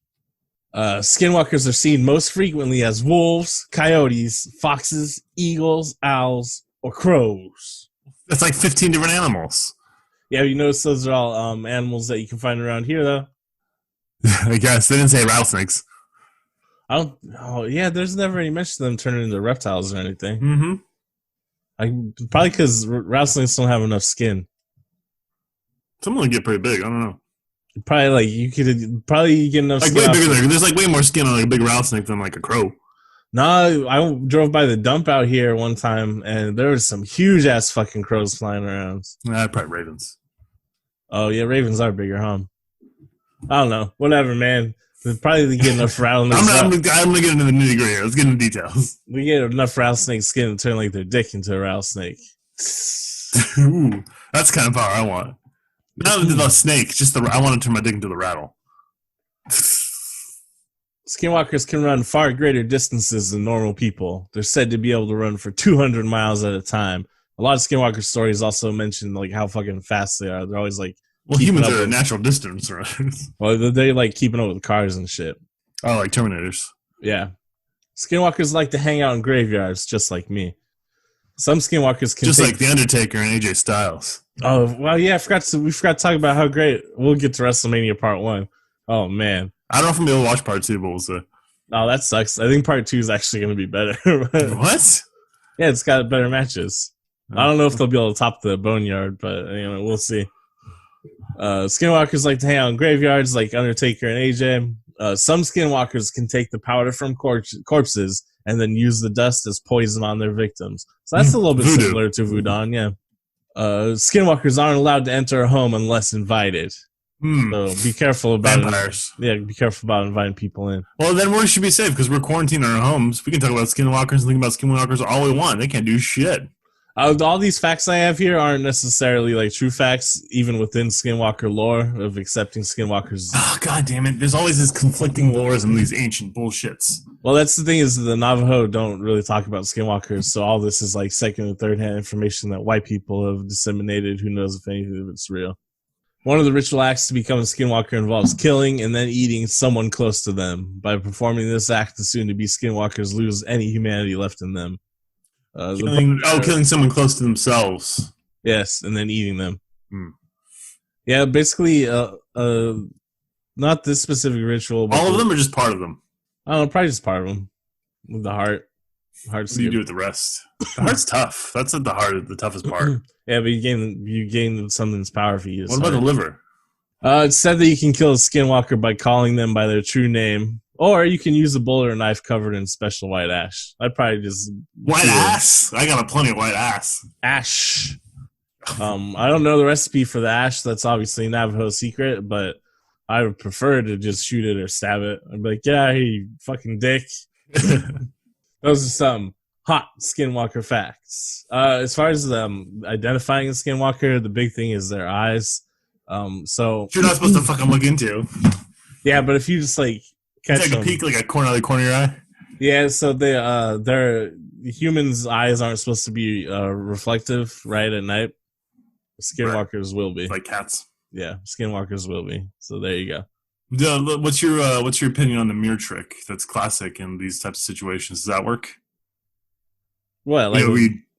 Skinwalkers are seen most frequently as wolves, coyotes, foxes, eagles, owls, or crows. That's like 15 different animals. Yeah, you notice those are all animals that you can find around here, though? I guess. They didn't say rattlesnakes. There's never any mention of them turning into reptiles or anything. Mm-hmm. Probably because rattlesnakes don't have enough skin. Some of them get pretty big. I don't know. Probably like you could probably get enough like skin. Way bigger. There's like way more skin on like a big rattlesnake than like a crow. No, I drove by the dump out here one time, and there was some huge ass fucking crows flying around. Probably ravens. Oh yeah, ravens are bigger, huh? I don't know. Whatever, man. Probably get enough rattlesnakes. I'm gonna get into the nitty gritty. Let's get into details. We get enough rattlesnake skin to turn like their dick into a rattlesnake. Ooh, that's the kind of power I want. Not the snake, I want to turn my dick into the rattle. Skinwalkers can run far greater distances than normal people. They're said to be able to run for 200 miles at a time. A lot of Skinwalker stories also mention like how fucking fast they are. They're always like, well, humans are a natural distance runners. Well, they like keeping up with cars and shit. Oh, like Terminators. Yeah. Skinwalkers like to hang out in graveyards, just like me. Some Skinwalkers can like The Undertaker and AJ Styles. Oh, well, yeah, we forgot to talk about how great. We'll get to WrestleMania Part 1. Oh, man. I don't know if I'm going to be able to watch Part 2, but we'll see. Oh, that sucks. I think Part 2 is actually going to be better. What? Yeah, it's got better matches. I don't know if they'll be able to top the Boneyard, but we'll see. Skinwalkers like to hang out in graveyards like Undertaker and AJ. Some Skinwalkers can take the powder from corpses and then use the dust as poison on their victims. So that's a little bit voodoo. Similar to voodoo, yeah. Skinwalkers aren't allowed to enter a home unless invited. So be careful about vampires. Be careful about inviting people in. Well, then we should be safe because we're quarantined in our homes. We can talk about Skinwalkers and think about Skinwalkers all we want. They can't do shit. All these facts I have here aren't necessarily like true facts, even within Skinwalker lore of accepting Skinwalkers. Oh, God damn it. There's always this conflicting lores and these ancient bullshits. Well, that's the thing is the Navajo don't really talk about Skinwalkers, so all this is like second and third hand information that white people have disseminated. Who knows if anything of it's real. One of the ritual acts to become a Skinwalker involves killing and then eating someone close to them. By performing this act, the soon-to-be Skinwalkers lose any humanity left in them. Killing someone close to themselves. Yes, and then eating them. Yeah, basically, not this specific ritual. But all of them, or just part of them? I don't know, probably just part of them. With the heart. What do you do with the rest? The heart's tough. That's at the heart, the toughest part. Yeah, but you gain something's power for you. What about the liver? It's said that you can kill a Skinwalker by calling them by their true name, or you can use a bullet or knife covered in special white ash. I'd probably just white ass. I got plenty of white ass. Ash. I don't know the recipe for the ash. That's obviously Navajo secret, but I would prefer to just shoot it or stab it. I'd be like, yeah, hey, you fucking dick. Those are some hot Skinwalker facts. As far as identifying a Skinwalker, the big thing is their eyes. So you're not supposed to fucking look into. Yeah, but if you just like catch take a peek, like a corner of your eye. Yeah, so their humans' eyes aren't supposed to be reflective, right, at night. Skinwalkers will be. Like cats. Yeah, Skinwalkers will be. So there you go. What's your opinion on the mirror trick? That's classic in these types of situations. Does that work? What, like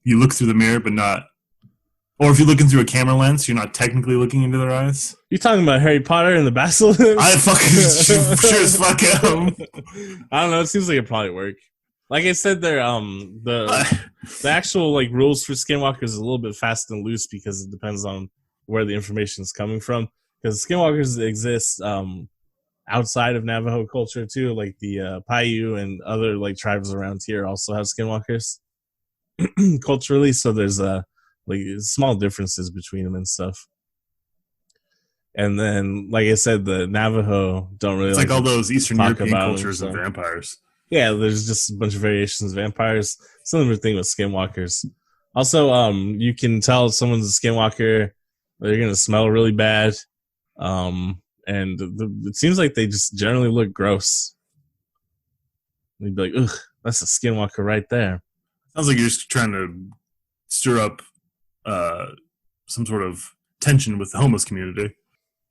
you look through the mirror, but not. Or if you're looking through a camera lens, you're not technically looking into their eyes. You talking about Harry Potter and the Basilisk? I fucking sure as fuck am. I don't know. It seems like it probably work. Like I said, they're the actual like rules for Skinwalkers is a little bit fast and loose because it depends on where the information is coming from. Because Skinwalkers exist outside of Navajo culture too, like the Paiute and other like tribes around here also have Skinwalkers culturally. So there's like small differences between them and stuff. And then, like I said, the Navajo don't really. It's like all those Eastern European cultures of vampires. Yeah, there's just a bunch of variations of vampires. Similar thing with Skinwalkers. Also, you can tell someone's a Skinwalker. They're gonna smell really bad, and it seems like they just generally look gross. You'd be like, "Ugh, that's a Skinwalker right there." Sounds like you're just trying to stir up some sort of tension with the homeless community.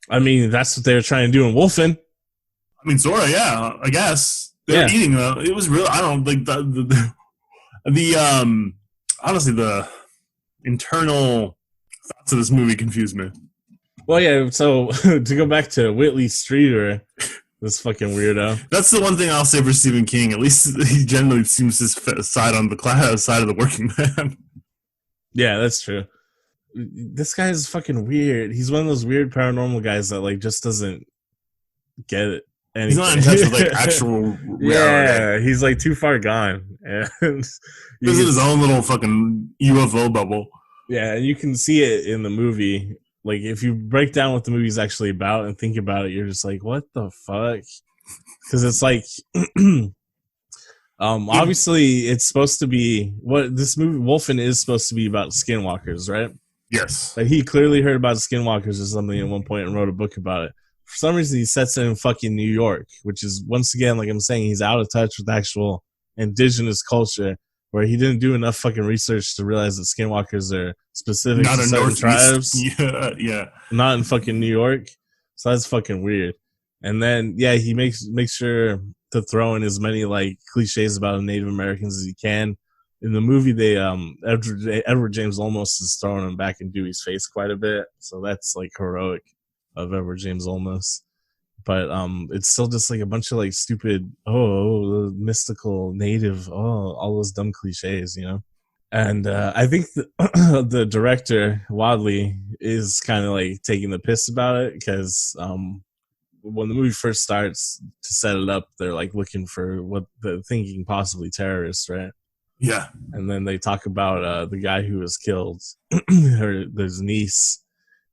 I mean, that's what they were trying to do in Wolfen. I mean, Zora, yeah, I guess they're eating. It was real. I don't like the honestly the internal thoughts of this movie confused me. Well, yeah. So to go back to Whitley Streeter, this fucking weirdo. That's the one thing I'll say for Stephen King. At least he generally seems to side on the side of the working man. Yeah, that's true. This guy is fucking weird. He's one of those weird paranormal guys that like just doesn't get it. He's not in touch with like actual reality. Yeah, he's like too far gone. And he's in his own little fucking UFO bubble. Yeah, and you can see it in the movie. Like if you break down what the movie's actually about and think about it, you're just like, what the fuck? Because it's like obviously it's supposed to be what this movie Wolfen is supposed to be about Skinwalkers, right? Yes. Like he clearly heard about Skinwalkers or something at one point and wrote a book about it. For some reason, he sets it in fucking New York, which is, once again, like I'm saying, he's out of touch with actual indigenous culture, where he didn't do enough fucking research to realize that Skinwalkers are specific to certain tribes. Yeah. Not in fucking New York. So that's fucking weird. And then, yeah, he makes sure to throw in as many, like, cliches about Native Americans as he can. In the movie, they Edward James Olmos is throwing him back in Dewey's face quite a bit. So that's, like, heroic of Edward James Olmos, but it's still just like a bunch of like stupid mystical native all those dumb cliches, you know. And I think the director Wadley is kind of like taking the piss about it because when the movie first starts, to set it up, they're like looking for what they're thinking possibly terrorists, right? Yeah. And then they talk about the guy who was killed, his niece.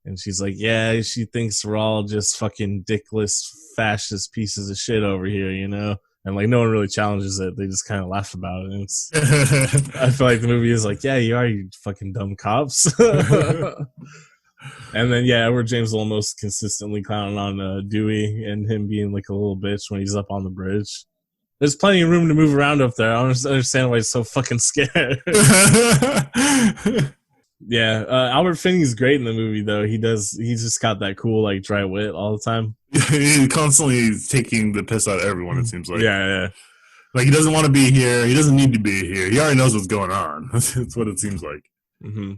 And she's like, yeah, she thinks we're all just fucking dickless fascist pieces of shit over here, you know? and like no one really challenges it. They just kind of laugh about it. And I feel like the movie is like, yeah, you are, you fucking dumb cops. And then Edward James almost consistently clowning on Dewey and him being like a little bitch when he's up on the bridge. There's plenty of room to move around up there. I don't understand why he's so fucking scared. Albert Finney's great in the movie though. He's just got that cool like dry wit all the time. He constantly taking the piss out of everyone, it seems like. Yeah. Like he doesn't want to be here. He doesn't need to be here. He already knows what's going on. That's what it seems like. Mm-hmm.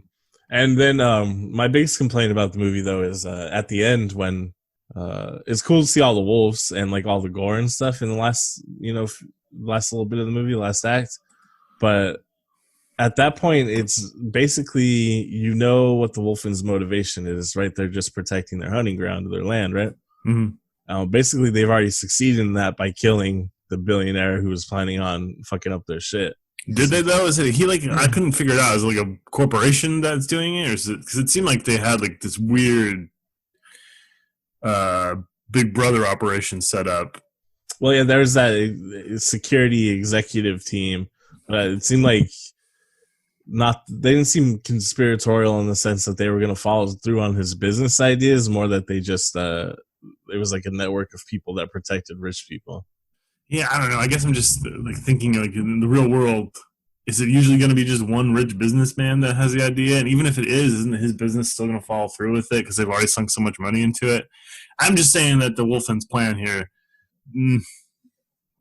And then my biggest complaint about the movie though is at the end when it's cool to see all the wolves and like all the gore and stuff in the last little bit of the movie, last act. But at that point, it's basically what the Wolfen's motivation is, right? They're just protecting their hunting ground, their land, right? Mm-hmm. Basically, they've already succeeded in that by killing the billionaire who was planning on fucking up their shit. Did they though? Is it he like? I couldn't figure it out. Is it like a corporation that's doing it, or is it because it seemed like they had like this weird Big Brother operation set up? Well, yeah, there's that security executive team, but it seemed like they didn't seem conspiratorial in the sense that they were going to follow through on his business ideas, more that they just it was like a network of people that protected rich people. Yeah, I don't know. I guess I'm just like thinking like in the real world, is it usually going to be just one rich businessman that has the idea? And even if it is, isn't his business still going to follow through with it because they've already sunk so much money into it? I'm just saying that the Wolfen's plan here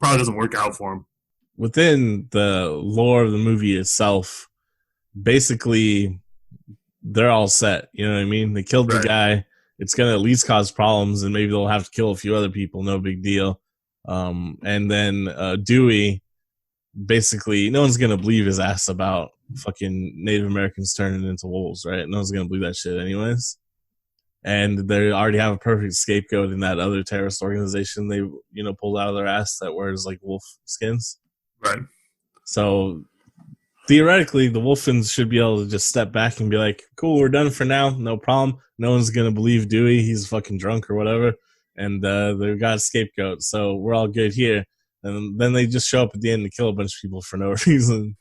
probably doesn't work out for him. Within the lore of the movie itself, basically, they're all set. You know what I mean? They killed the guy. It's going to at least cause problems, and maybe they'll have to kill a few other people. No big deal. And then Dewey, basically, no one's going to believe his ass about fucking Native Americans turning into wolves, right? No one's going to believe that shit anyways. And they already have a perfect scapegoat in that other terrorist organization they, pulled out of their ass that wears like wolf skins. Right. So theoretically, the Wolfens should be able to just step back and be like, cool, we're done for now. No problem. No one's going to believe Dewey. He's fucking drunk or whatever. And they've got a scapegoat. So we're all good here. And then they just show up at the end and kill a bunch of people for no reason.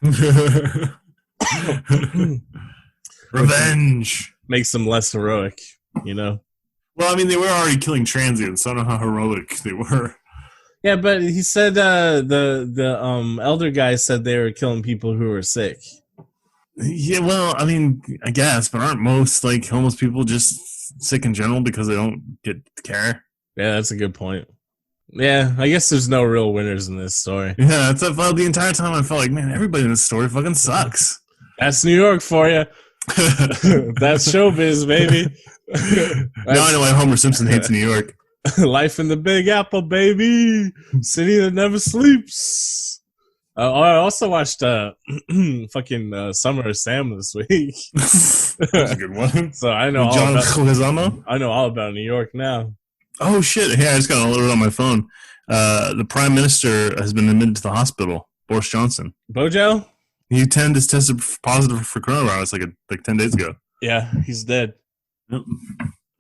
Revenge. Makes them less heroic, Well, I mean, they were already killing transients. So I don't know how heroic they were. Yeah, but he said the elder guy said they were killing people who were sick. Yeah, well, I mean, I guess, but aren't most like homeless people just sick in general because they don't get care? Yeah, that's a good point. Yeah, I guess there's no real winners in this story. Yeah, the entire time I felt like, man, everybody in this story fucking sucks. That's New York for you. That's showbiz, baby. Now I know why Homer Simpson hates New York. Life in the Big Apple, baby. City that never sleeps. I also watched fucking Summer of Sam this week. That's a good one. So I know John Leguizamo? I know all about New York now. Oh shit! Yeah, I just got alerted on my phone. The Prime Minister has been admitted to the hospital. Boris Johnson. Bojo? He tested positive for coronavirus like 10 days ago. Yeah, he's dead. Yep.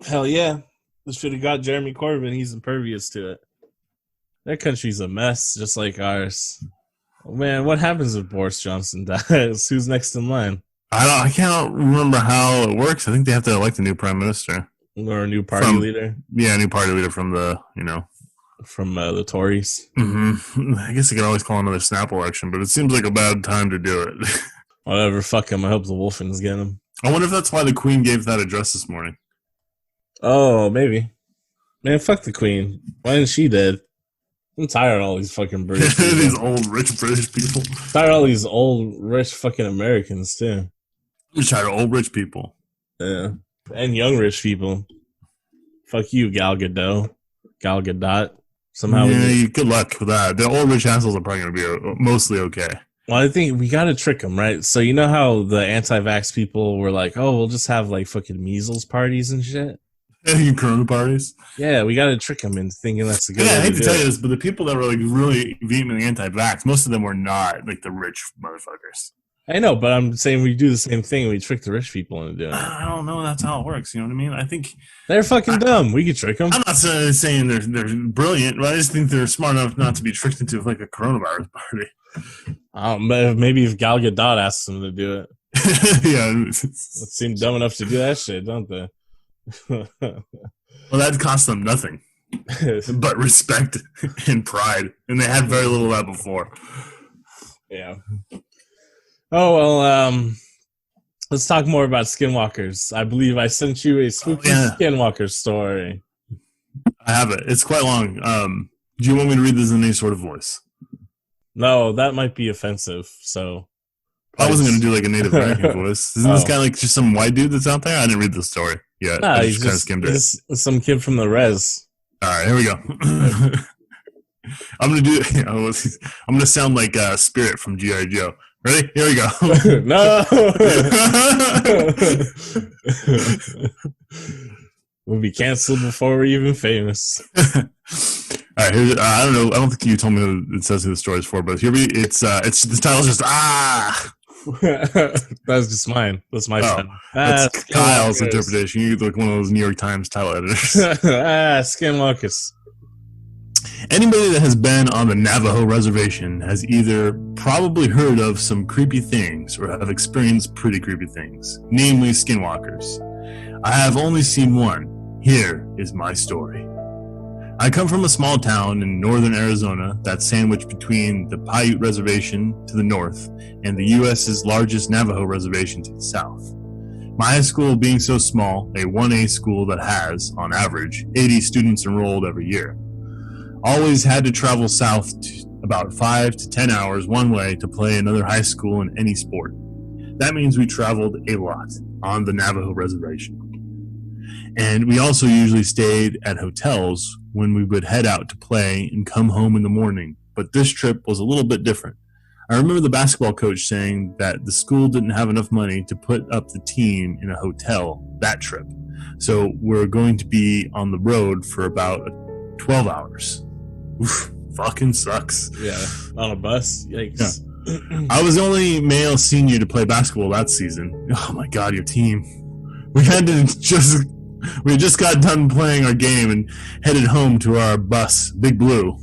Hell yeah! This should have got Jeremy Corbyn. He's impervious to it. That country's a mess, just like ours. Oh, man, what happens if Boris Johnson dies? Who's next in line? I can't remember how it works. I think they have to elect a new prime minister or a new party leader. Yeah, a new party leader from the from the Tories. Mm-hmm. I guess they could always call another snap election, but it seems like a bad time to do it. Whatever, fuck him. I hope the Wolfens get him. I wonder if that's why the Queen gave that address this morning. Oh, maybe. Man, fuck the Queen. Why isn't she dead? I'm tired of all these fucking British people. These old, rich British people. I'm tired of all these old, rich fucking Americans, too. I'm tired of old, rich people. Yeah. And young, rich people. Fuck you, Gal Gadot. Gal Gadot. Somehow good luck with that. The old, rich assholes are probably going to be mostly okay. Well, I think we got to trick them, right? So you know how the anti-vax people were like, oh, we'll just have like fucking measles parties and shit? Corona parties? Yeah, we got to trick them into thinking that's a good idea. I hate to tell you this, but the people that were like really vehemently anti-vax, most of them were not like the rich motherfuckers. I know, but I'm saying we do the same thing. We trick the rich people into doing it. I don't know. That's how it works. You know what I mean? I think They're fucking dumb. We could trick them. I'm not saying they're brilliant, but I just think they're smart enough not to be tricked into like a coronavirus party. But maybe if Gal Gadot asks them to do it. Yeah, They seem dumb enough to do that shit, don't they? well, that costs them nothing but respect and pride, and they had very little of that before. Yeah. Oh well. Let's talk more about Skinwalkers. I believe I sent you a spooky Skinwalker story. I have it. It's quite long. Do you want me to read this in any sort of voice? No, that might be offensive. So I wasn't going to do like a Native American voice. Isn't this guy like just some white dude that's out there? I didn't read the story yet. Nah, I he's kind of skimmed it. He's some kid from the res. All right, here we go. I'm gonna do. I'm gonna sound like Spirit from G.I. Joe. Ready? Here we go. No. We'll be canceled before we're even famous. All right. Here's, I don't know. I don't think you told me who it says who the story is for, but here it's the title's just That's just mine. That's my friend. That's Kyle's interpretation. You're like one of those New York Times title editors. Skinwalkers. Anybody that has been on the Navajo reservation has either probably heard of some creepy things or have experienced pretty creepy things, namely skinwalkers. I have only seen one. Here is my story. I come from a small town in northern Arizona that's sandwiched between the Paiute Reservation to the north and the U.S.'s largest Navajo reservation to the south. My high school being so small, a 1A school that has, on average, 80 students enrolled every year, always had to travel south to about 5 to 10 hours one way to play another high school in any sport. That means we traveled a lot on the Navajo reservation. And we also usually stayed at hotels when we would head out to play and come home in the morning. But this trip was a little bit different. I remember the basketball coach saying that the school didn't have enough money to put up the team in a hotel that trip. So we're going to be on the road for about 12 hours. Oof, fucking sucks. Yeah, on a bus. Yikes. Yeah. I was the only male senior to play basketball that season. Oh my god, your team. We had just got done playing our game and headed home to our bus, Big Blue.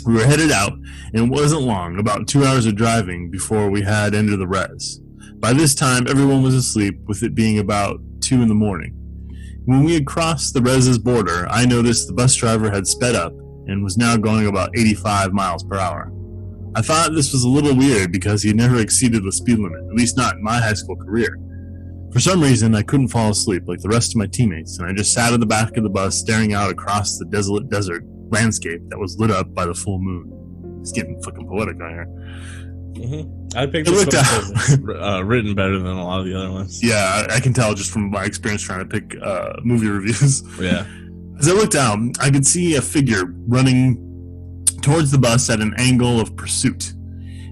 We were headed out, and it wasn't long, about 2 hours of driving before we had entered the res. By this time, everyone was asleep, with it being about 2 in the morning. When we had crossed the res's border, I noticed the bus driver had sped up and was now going about 85 miles per hour. I thought this was a little weird because he had never exceeded the speed limit, at least not in my high school career. For some reason, I couldn't fall asleep like the rest of my teammates, and I just sat in the back of the bus staring out across the desolate desert landscape that was lit up by the full moon. It's getting fucking poetic right here. Mm-hmm. I think this one was written better than a lot of the other ones. Yeah, I can tell just from my experience trying to pick movie reviews. Yeah. As I looked out, I could see a figure running towards the bus at an angle of pursuit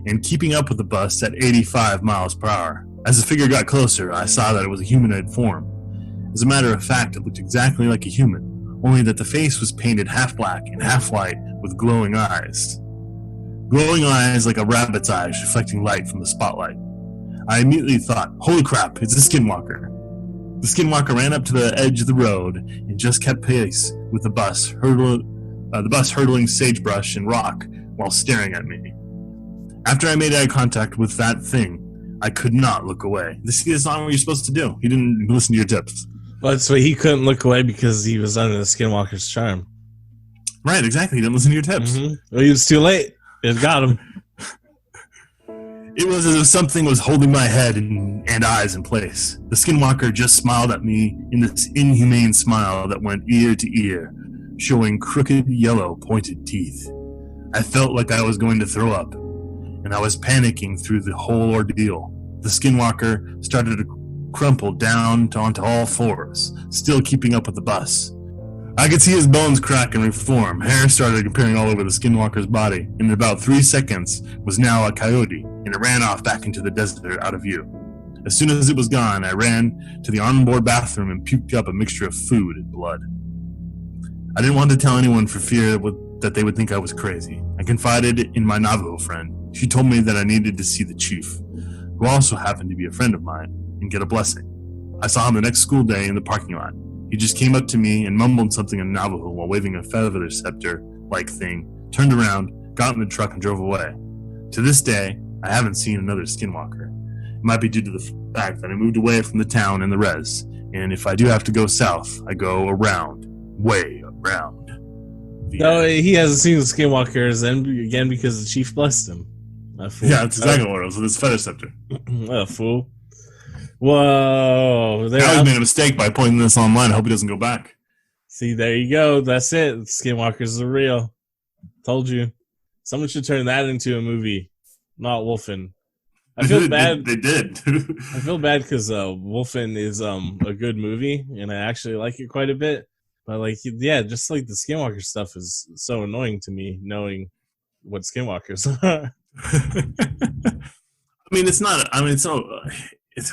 and keeping up with the bus at 85 miles per hour. As the figure got closer, I saw that it was a humanoid form. As a matter of fact, it looked exactly like a human, only that the face was painted half black and half white with glowing eyes. Glowing eyes like a rabbit's eyes reflecting light from the spotlight. I immediately thought, holy crap, it's a skinwalker. The skinwalker ran up to the edge of the road and just kept pace with the bus hurdling sagebrush and rock while staring at me. After I made eye contact with that thing, I could not look away. This is not what you're supposed to do. He didn't listen to your tips. Well, so he couldn't look away because he was under the skinwalker's charm. Right, exactly. He didn't listen to your tips. Mm-hmm. Well, he was too late. It got him. It was as if something was holding my head and eyes in place. The skinwalker just smiled at me in this inhumane smile that went ear to ear, showing crooked yellow pointed teeth. I felt like I was going to throw up, and I was panicking through the whole ordeal. The skinwalker started to crumple down onto all fours, still keeping up with the bus. I could see his bones crack and reform. Hair started appearing all over the skinwalker's body, and in about 3 seconds was now a coyote, and it ran off back into the desert out of view. As soon as it was gone, I ran to the onboard bathroom and puked up a mixture of food and blood. I didn't want to tell anyone for fear that they would think I was crazy. I confided in my Navajo friend. She told me that I needed to see the chief. who also happened to be a friend of mine, and get a blessing. I saw him the next school day in the parking lot. He just came up to me and mumbled something in Navajo while waving a feather scepter-like thing, turned around, got in the truck, and drove away. To this day, I haven't seen another Skinwalker. It might be due to the fact that I moved away from the town and the res, and if I do have to go south, I go around, way around. No, he hasn't seen the Skinwalkers, and again because the chief blessed him. Yeah, that's exactly what it was with his feather scepter. What a fool. Whoa. Now he's made a mistake by pointing this online. I hope he doesn't go back. See, there you go. That's it. Skinwalkers are real. Told you. Someone should turn that into a movie, not Wolfen. I feel bad. They did. I feel bad because Wolfen is a good movie, and I actually like it quite a bit. But like, yeah, just like the Skinwalker stuff is so annoying to me, knowing what Skinwalkers are. I mean, it's not. I mean, it's.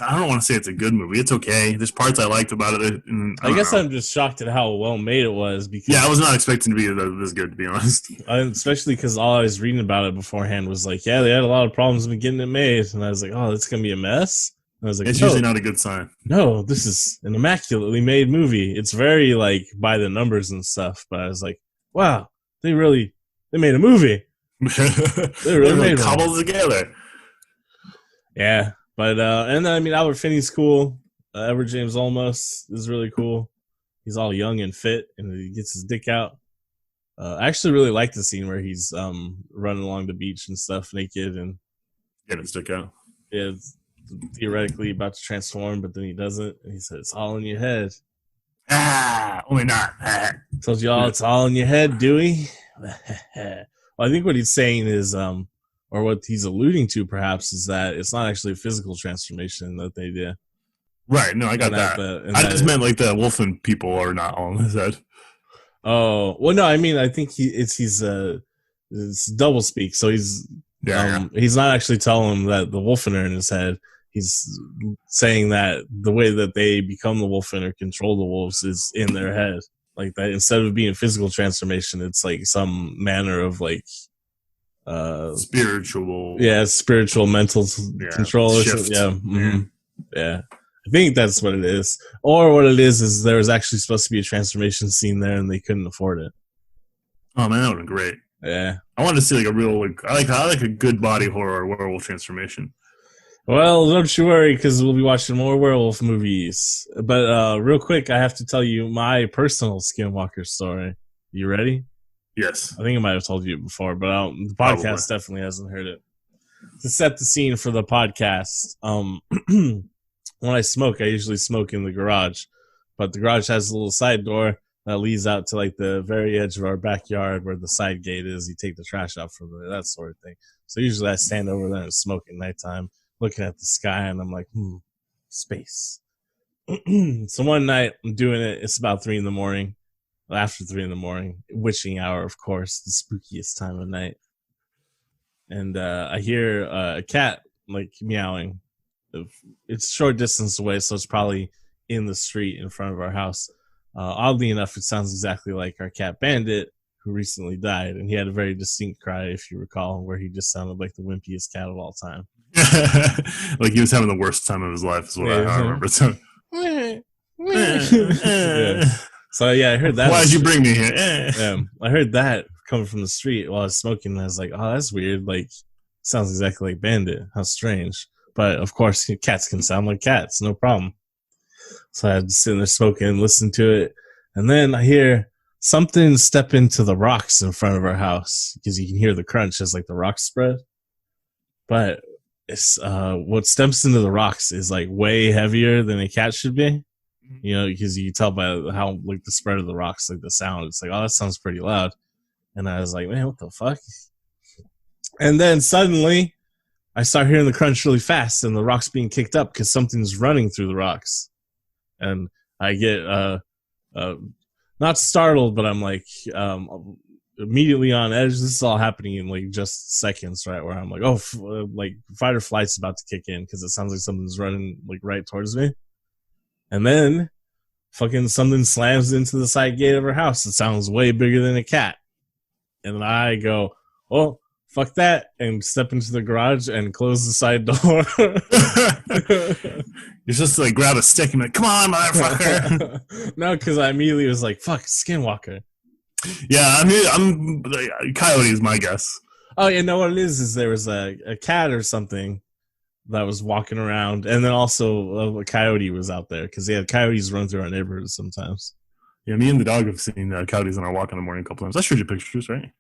I don't want to say it's a good movie. It's okay. There's parts I liked about it. And I guess I'm just shocked at how well made it was. Because I was not expecting to be this good, to be honest. Especially because all I was reading about it beforehand was like, yeah, they had a lot of problems with getting it made, and I was like, oh, it's gonna be a mess. And I was like, it's usually not a good sign. No, this is an immaculately made movie. It's very like by the numbers and stuff. But I was like, wow, they made a movie. They really made cobbled together. Yeah. But and then I mean Albert Finney's cool. Edward James Olmos is really cool. He's all young and fit, and he gets his dick out. I actually really like the scene where he's running along the beach and stuff naked and getting his dick out. Yeah, theoretically about to transform, but then he doesn't. And he said, "It's all in your head." Only not. Told you all, it's all in your head, Dewey. Well, I think what he's saying is, or what he's alluding to, perhaps, is that it's not actually a physical transformation that they did. Right. No, I got that. I just meant like the Wolfen people are not all in his head. Oh well, no. I mean, I think it's double speak. So he's not actually telling him that the Wolfen are in his head. He's saying that the way that they become the Wolfen or control the wolves is in their head. Like that, instead of being a physical transformation, it's like some manner of like spiritual mental control or something. Yeah. Mm-hmm. Yeah. I think that's what it is. Or what it is there was actually supposed to be a transformation scene there and they couldn't afford it. Oh man, that would have been great. Yeah. I wanted to see like a real I like a good body horror werewolf transformation. Well, don't you worry, because we'll be watching more werewolf movies. But real quick, I have to tell you my personal Skinwalker story. You ready? Yes. I think I might have told you before, but the podcast definitely hasn't heard it. To set the scene for the podcast, when I smoke, I usually smoke in the garage. But the garage has a little side door that leads out to like the very edge of our backyard where the side gate is. You take the trash out from there, that sort of thing. So usually I stand over there and smoke at nighttime, looking at the sky, and I'm like, space. So one night I'm doing it. It's about 3 a.m. After 3 a.m, witching hour, of course, the spookiest time of night. And I hear a cat like meowing. It's short distance away, so it's probably in the street in front of our house. Oddly enough, it sounds exactly like our cat Bandit, who recently died, and he had a very distinct cry, if you recall, where he just sounded like the wimpiest cat of all time. Like he was having the worst time of his life, is what I remember. So, So yeah, I heard that. Why'd you bring me here? I heard that coming from the street while I was smoking, and I was like, "Oh, that's weird. Like, sounds exactly like Bandit. How strange." But of course, cats can sound like cats, no problem. So I had to sit there smoking and listen to it, and then I hear something step into the rocks in front of our house because you can hear the crunch as like the rocks spread. But it's what steps into the rocks is like way heavier than a cat should be. You know, because you can tell by how like the spread of the rocks, like the sound. It's like, oh, that sounds pretty loud. And I was like, man, what the fuck? And then suddenly, I start hearing the crunch really fast, and the rocks being kicked up because something's running through the rocks. And I get not startled, but I'm like immediately on edge. This is all happening in like just seconds, right? Where I'm like, oh, like fight or flight's about to kick in because it sounds like something's running like right towards me. And then fucking something slams into the side gate of her house. It sounds way bigger than a cat. And I go, oh, fuck that, and step into the garage and close the side door. You're supposed to like grab a stick and be like, come on, motherfucker. No, because I immediately was like, fuck, Skinwalker. Yeah, I mean, I'm Coyote is my guess. Oh, you know what it is there was a cat or something that was walking around, and then also a coyote was out there, because coyotes run through our neighborhood sometimes. Yeah, me and the dog have seen coyotes on our walk in the morning a couple times. I showed you pictures, right?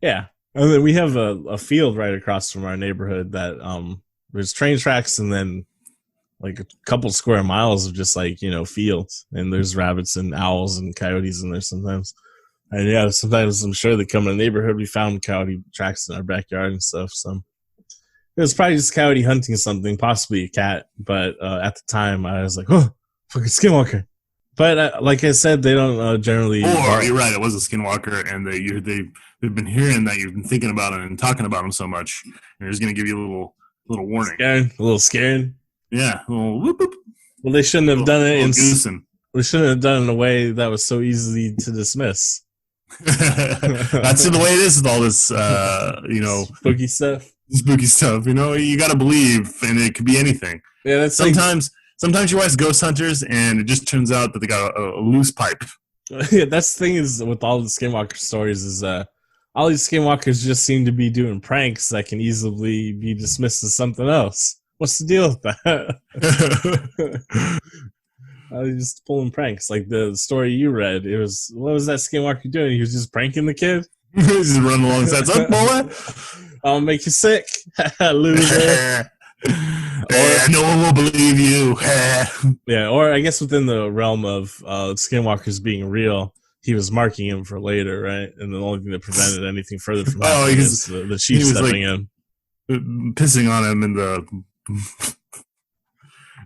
Yeah. And then we have a field right across from our neighborhood that there's train tracks, and then like a couple square miles of just like, fields, and there's rabbits and owls and coyotes in there sometimes. And yeah, sometimes I'm sure they come in the neighborhood. We found coyote tracks in our backyard and stuff. So it was probably just coyote hunting something, possibly a cat. But at the time, I was like, oh, fucking Skinwalker. But like I said, they don't generally. Or you're right, it was a Skinwalker, and they've been hearing that you've been thinking about it and talking about them so much, and they're just gonna give you a little warning. A little scared. Yeah, a little whoop, whoop. Well, they shouldn't have done it They shouldn't have done it in a way that was so easy to dismiss. That's the way it is with all this, spooky stuff. Spooky stuff. You got to believe, and it could be anything. Yeah, that's sometimes you watch ghost hunters, and it just turns out that they got a loose pipe. Yeah, that's the thing is with all the Skinwalker stories is all these Skinwalkers just seem to be doing pranks that can easily be dismissed as something else. What's the deal with that? Just pulling pranks. Like the story you read, what was that Skinwalker doing? He was just pranking the kid? Just running alongside. Son, boy. I'll make you sick. Loser. No one will believe you. Yeah, or I guess within the realm of Skinwalkers being real, he was marking him for later, right? And the only thing that prevented anything further from happening is the chief stepping in. Pissing on him and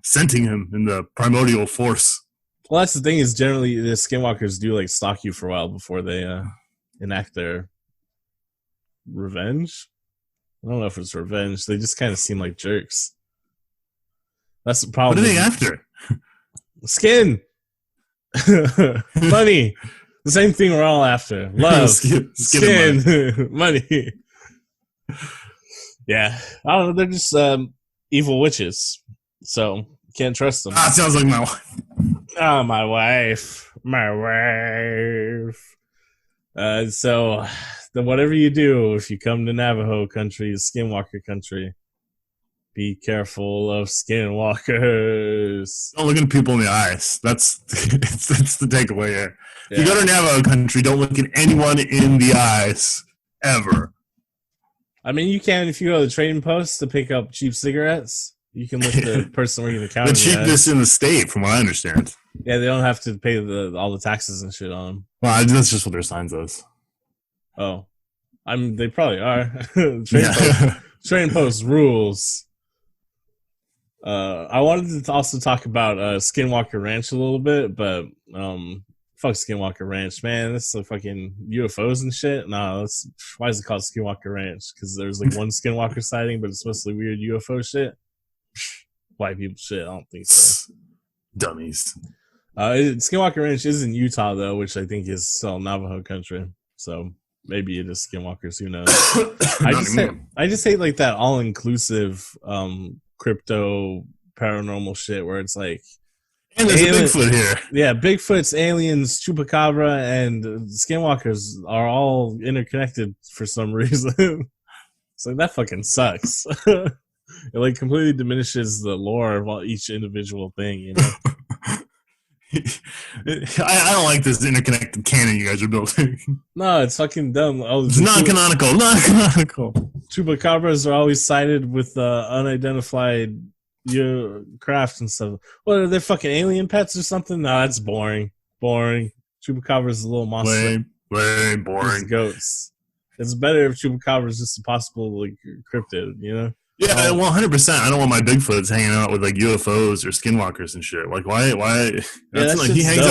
scenting him in the primordial force. Well, that's the thing is generally the Skinwalkers do like stalk you for a while before they enact their revenge. I don't know if it's revenge. They just kind of seem like jerks. That's the problem. What are they after? Skin. Money. The same thing we're all after. Love. Skin. Money. Yeah. I don't know. They're just evil witches. So, can't trust them. It sounds like my wife. Oh, my wife. My wife. So, then whatever you do, if you come to Navajo country, Skinwalker country, be careful of Skinwalkers. Don't look at people in the eyes. That's the takeaway here. Yeah. If you go to Navajo country, don't look at anyone in the eyes. Ever. I mean, you can if you go to the trading post to pick up cheap cigarettes. You can look at the person working the counter. The cheapest in the state, from what I understand. Yeah, they don't have to pay all the taxes and shit on them. Well, that's just what their sign says. Oh, they probably are. Trading post rules. I wanted to also talk about Skinwalker Ranch a little bit, but fuck Skinwalker Ranch, man. This is fucking UFOs and shit. No, why is it called Skinwalker Ranch? Because there's like one Skinwalker sighting, but it's mostly weird UFO shit. White people shit. I don't think so. Dummies. Skinwalker Ranch is in Utah though, which I think is still Navajo country. So maybe it is Skinwalkers. Who knows? I just hate like that all inclusive crypto paranormal shit where it's like. And there's a Bigfoot here. Yeah, Bigfoots, aliens, Chupacabra, and Skinwalkers are all interconnected for some reason. So that fucking sucks. It like completely diminishes the lore of each individual thing, you know. I don't like this interconnected canon you guys are building. No, it's fucking dumb. It's non-canonical. Non-canonical. Chupacabras are always cited with unidentified craft and stuff. What are they fucking alien pets or something? No, that's boring. Boring. Chupacabra's a little monster. Way boring. Goats. It's better if Chupacabra's just a possible like cryptid, you know? Yeah, well, 100%. I don't want my Bigfoots hanging out with like UFOs or Skinwalkers and shit. Like, why? That's like he hangs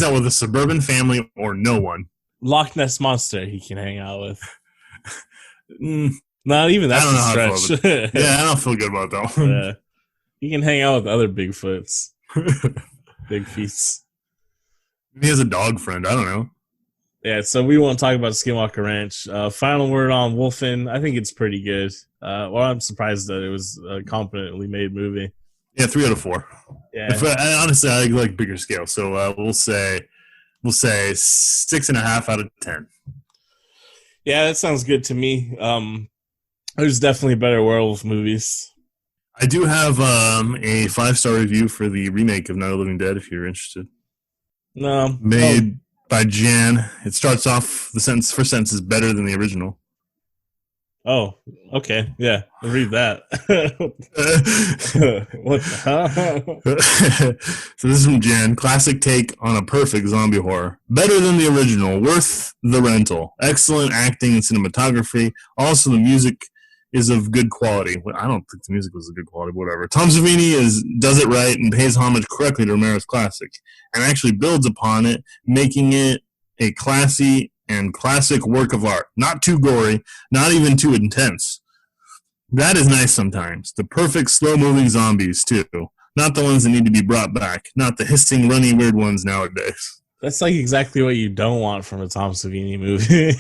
out with a suburban family or no one. Loch Ness Monster he can hang out with. Not even that's a stretch. Yeah, I don't feel good about that one. Yeah. He can hang out with other Bigfoots. Big feats. He has a dog friend. I don't know. Yeah, so we won't talk about Skinwalker Ranch. Final word on Wofen. I think it's pretty good. Well, I'm surprised that it was a competently made movie. Yeah, 3 out of 4. Yeah. Honestly, I like bigger scale, so we'll say 6.5 out of 10. Yeah, that sounds good to me. There's definitely better werewolf movies. I do have a 5-star review for the remake of Night of the Living Dead, if you're interested. No. Made by Jan. It starts off, the first sentence is better than the original. Oh, okay. Yeah, I'll read that. What the hell? So this is from Jan. Classic take on a perfect zombie horror. Better than the original. Worth the rental. Excellent acting and cinematography. Also, the music is of good quality. Well, I don't think the music was of good quality, but whatever. Tom Savini does it right and pays homage correctly to Romero's classic, and actually builds upon it, making it a classy and classic work of art. Not too gory, not even too intense. That is nice sometimes. The perfect slow-moving zombies, too. Not the ones that need to be brought back. Not the hissing, runny, weird ones nowadays. That's like exactly what you don't want from a Tom Savini movie.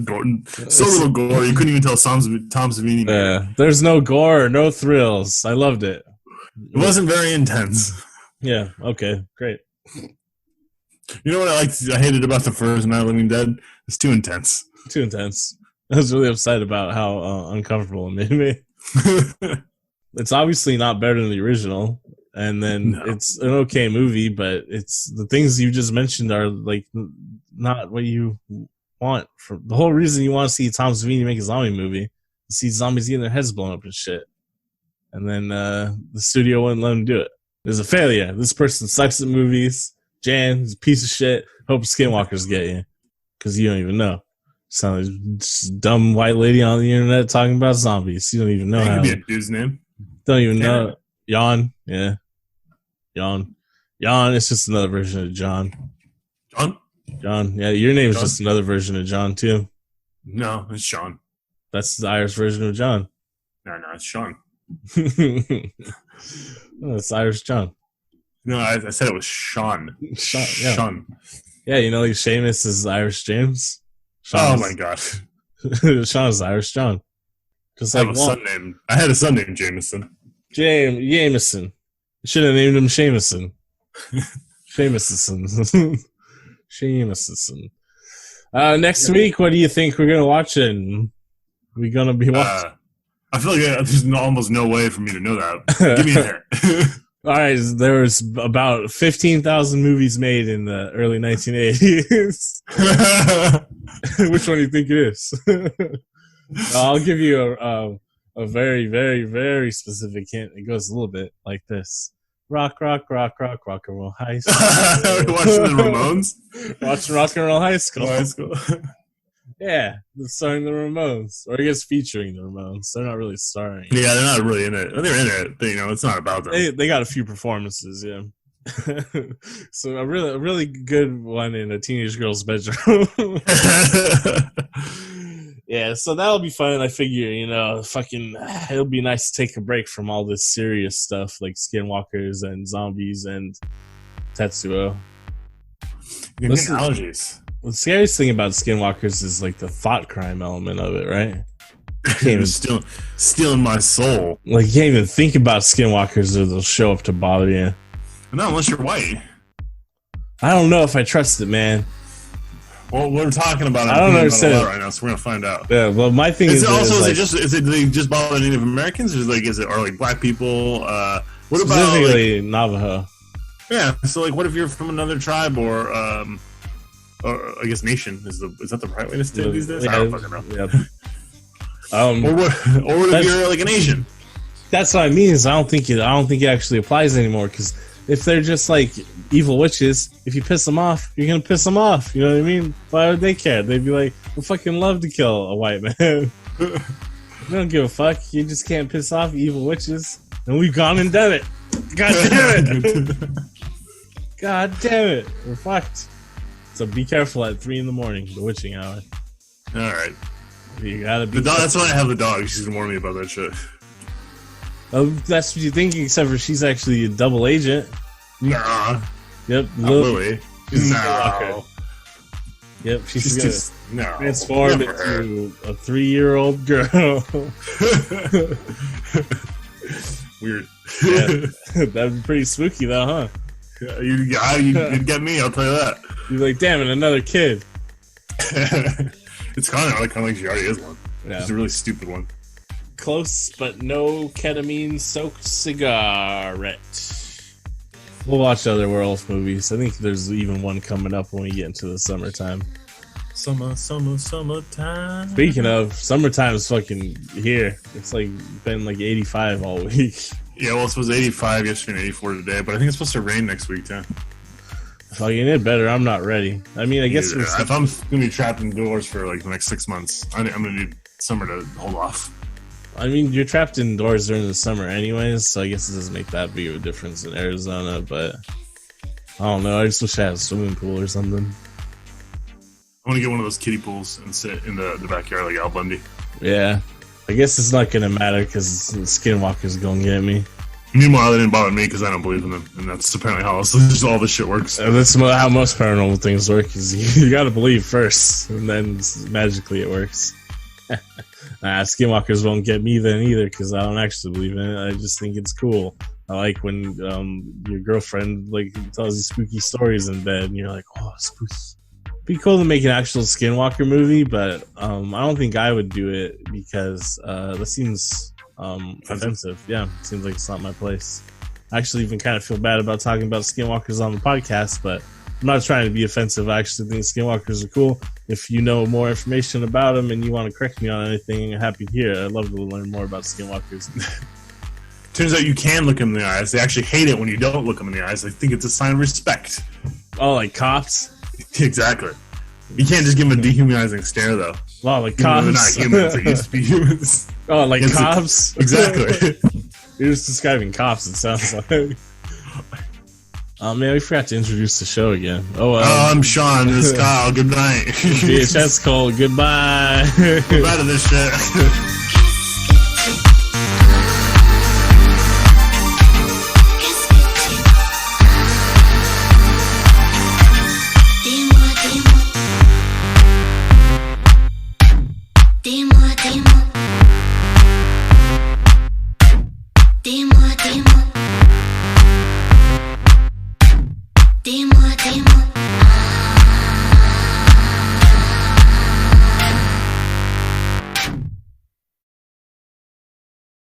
Gordon. So little gore, you couldn't even tell Tom Savini. Yeah, there's no gore, no thrills. I loved it. It wasn't very intense. Yeah, okay, great. You know what I hated about the first Night of the Living Dead? It's too intense. Too intense. I was really upset about how uncomfortable it made me. It's obviously not better than the original, and then it's an okay movie, but it's the things you just mentioned are like not what you want. The whole reason you want to see Tom Savini make a zombie movie is to see zombies getting their heads blown up and shit, and then the studio wouldn't let him do it. It was a failure. This person sucks at movies. Jan is a piece of shit. Hope Skinwalkers get you, because you don't even know. Sound like just dumb white lady on the internet talking about zombies. You don't even know That how. could be a dude's name. Don't even know. Jan, yeah. Jan. It's just another version of John. John, yeah. Your name is just another version of John, too. No, it's Sean. That's the Irish version of John. No, it's Sean. Oh, it's Irish John. No, I said it was Sean. Sean, yeah. Sean. Yeah, you know, like Seamus is Irish James. Oh my god. Sean is Irish John. Just I like had a son named Jameson. Jameson. Should have named him Shameson. Shameson. Shameson. Next week, what do you think we're gonna watch? We gonna be watching? I feel like there's almost no way for me to know that. Give me a hint. All right, there was about 15,000 movies made in the early 1980s. Which one do you think it is? I'll give you a very, very, very specific hint. It goes a little bit like this. Rock and roll high school. Watching the Ramones? Watching rock and roll high school. High school. Yeah, starring the Ramones. Or I guess featuring the Ramones. They're not really starring. Yeah, they're not really in it. They're in it. But, it's not about them. They got a few performances, yeah. So a really good one in a teenage girl's bedroom. Yeah, so that'll be fun. I figure, it'll be nice to take a break from all this serious stuff like Skinwalkers and zombies and Tetsuo. You're getting allergies. The scariest thing about Skinwalkers is like the thought crime element of it, right? Stealing my soul. Like you can't even think about Skinwalkers or they'll show up to bother you. No, unless you're white. I don't know if I trust it, man. Well, we're talking about it. I don't understand right now, so we're gonna find out. Yeah, well, my thing is they just bother Native Americans, or black people? What specifically Navajo? Yeah, so what if you're from another tribe or I guess nation is that the right way to say these days? Yeah, I don't fucking know. Yeah. Or what if you're like an Asian? That's what I mean. Is I don't think it actually applies anymore because if they're just like evil witches, if you piss them off, you're gonna piss them off. You know what I mean? Why would they care? They'd be like, "I fucking love to kill a white man." They don't give a fuck. You just can't piss off evil witches, and we've gone and done it. God damn it! God damn it! We're fucked. So be careful at 3 a.m, the witching hour. All right. You gotta be. That's why I have the dog. She's gonna warn me about that shit. That's what you think, except for she's actually a double agent. Nah. Yep. Not Lily. She's Skinwalker. Yep, she's gonna just no transform never her. into a 3-year-old girl. Weird. Yeah, that'd be pretty spooky, though, huh? You'd get me. I'll tell you that. You're like, damn it, another kid. It's kind of like she already is one. Yeah. It's a really stupid one. Close, but no ketamine-soaked cigarette. We'll watch other werewolf movies. I think there's even one coming up when we get into the summertime. Summertime. Speaking of, summertime is fucking here. It's like been like 85 all week. Yeah, well, it was 85 yesterday and 84 today, but I think it's supposed to rain next week, too. Fucking it better. I'm not ready. I mean, I guess If I'm gonna be trapped indoors for like the next 6 months, I'm gonna need summer to hold off. I mean, you're trapped indoors during the summer anyways, so I guess it doesn't make that big of a difference in Arizona, but I don't know. I just wish I had a swimming pool or something. I want to get one of those kiddie pools and sit in the backyard like Al Bundy. Yeah. I guess it's not going to matter because the Skinwalker's going to get me. Meanwhile, they didn't bother me because I don't believe in them, and that's apparently how all this shit works. That's how most paranormal things work, is you got to believe first, and then magically it works. Skinwalkers won't get me then either because I don't actually believe in it. I just think it's cool. I like when your girlfriend like tells you spooky stories in bed, and you're like, "Oh, spooky." It'd be cool to make an actual Skinwalker movie, but I don't think I would do it because that seems offensive. Yeah, it seems like it's not my place. I actually even kind of feel bad about talking about Skinwalkers on the podcast, but I'm not trying to be offensive. I actually think Skinwalkers are cool. If you know more information about them and you want to correct me on anything, I'm happy to hear it. I'd love to learn more about Skinwalkers. Turns out you can look them in the eyes. They actually hate it when you don't look them in the eyes. They think it's a sign of respect. Oh, like cops? Exactly. You can't just give them a dehumanizing stare, though. Oh, like cops? They're not humans. They used to be humans. Oh, like cops? Exactly. You're just describing cops, it sounds like. Oh, man, we forgot to introduce the show again. I'm Sean. This is Kyle. Good night. VHS Cole. Goodbye. We're out of this shit. Dis-moi, dis-moi.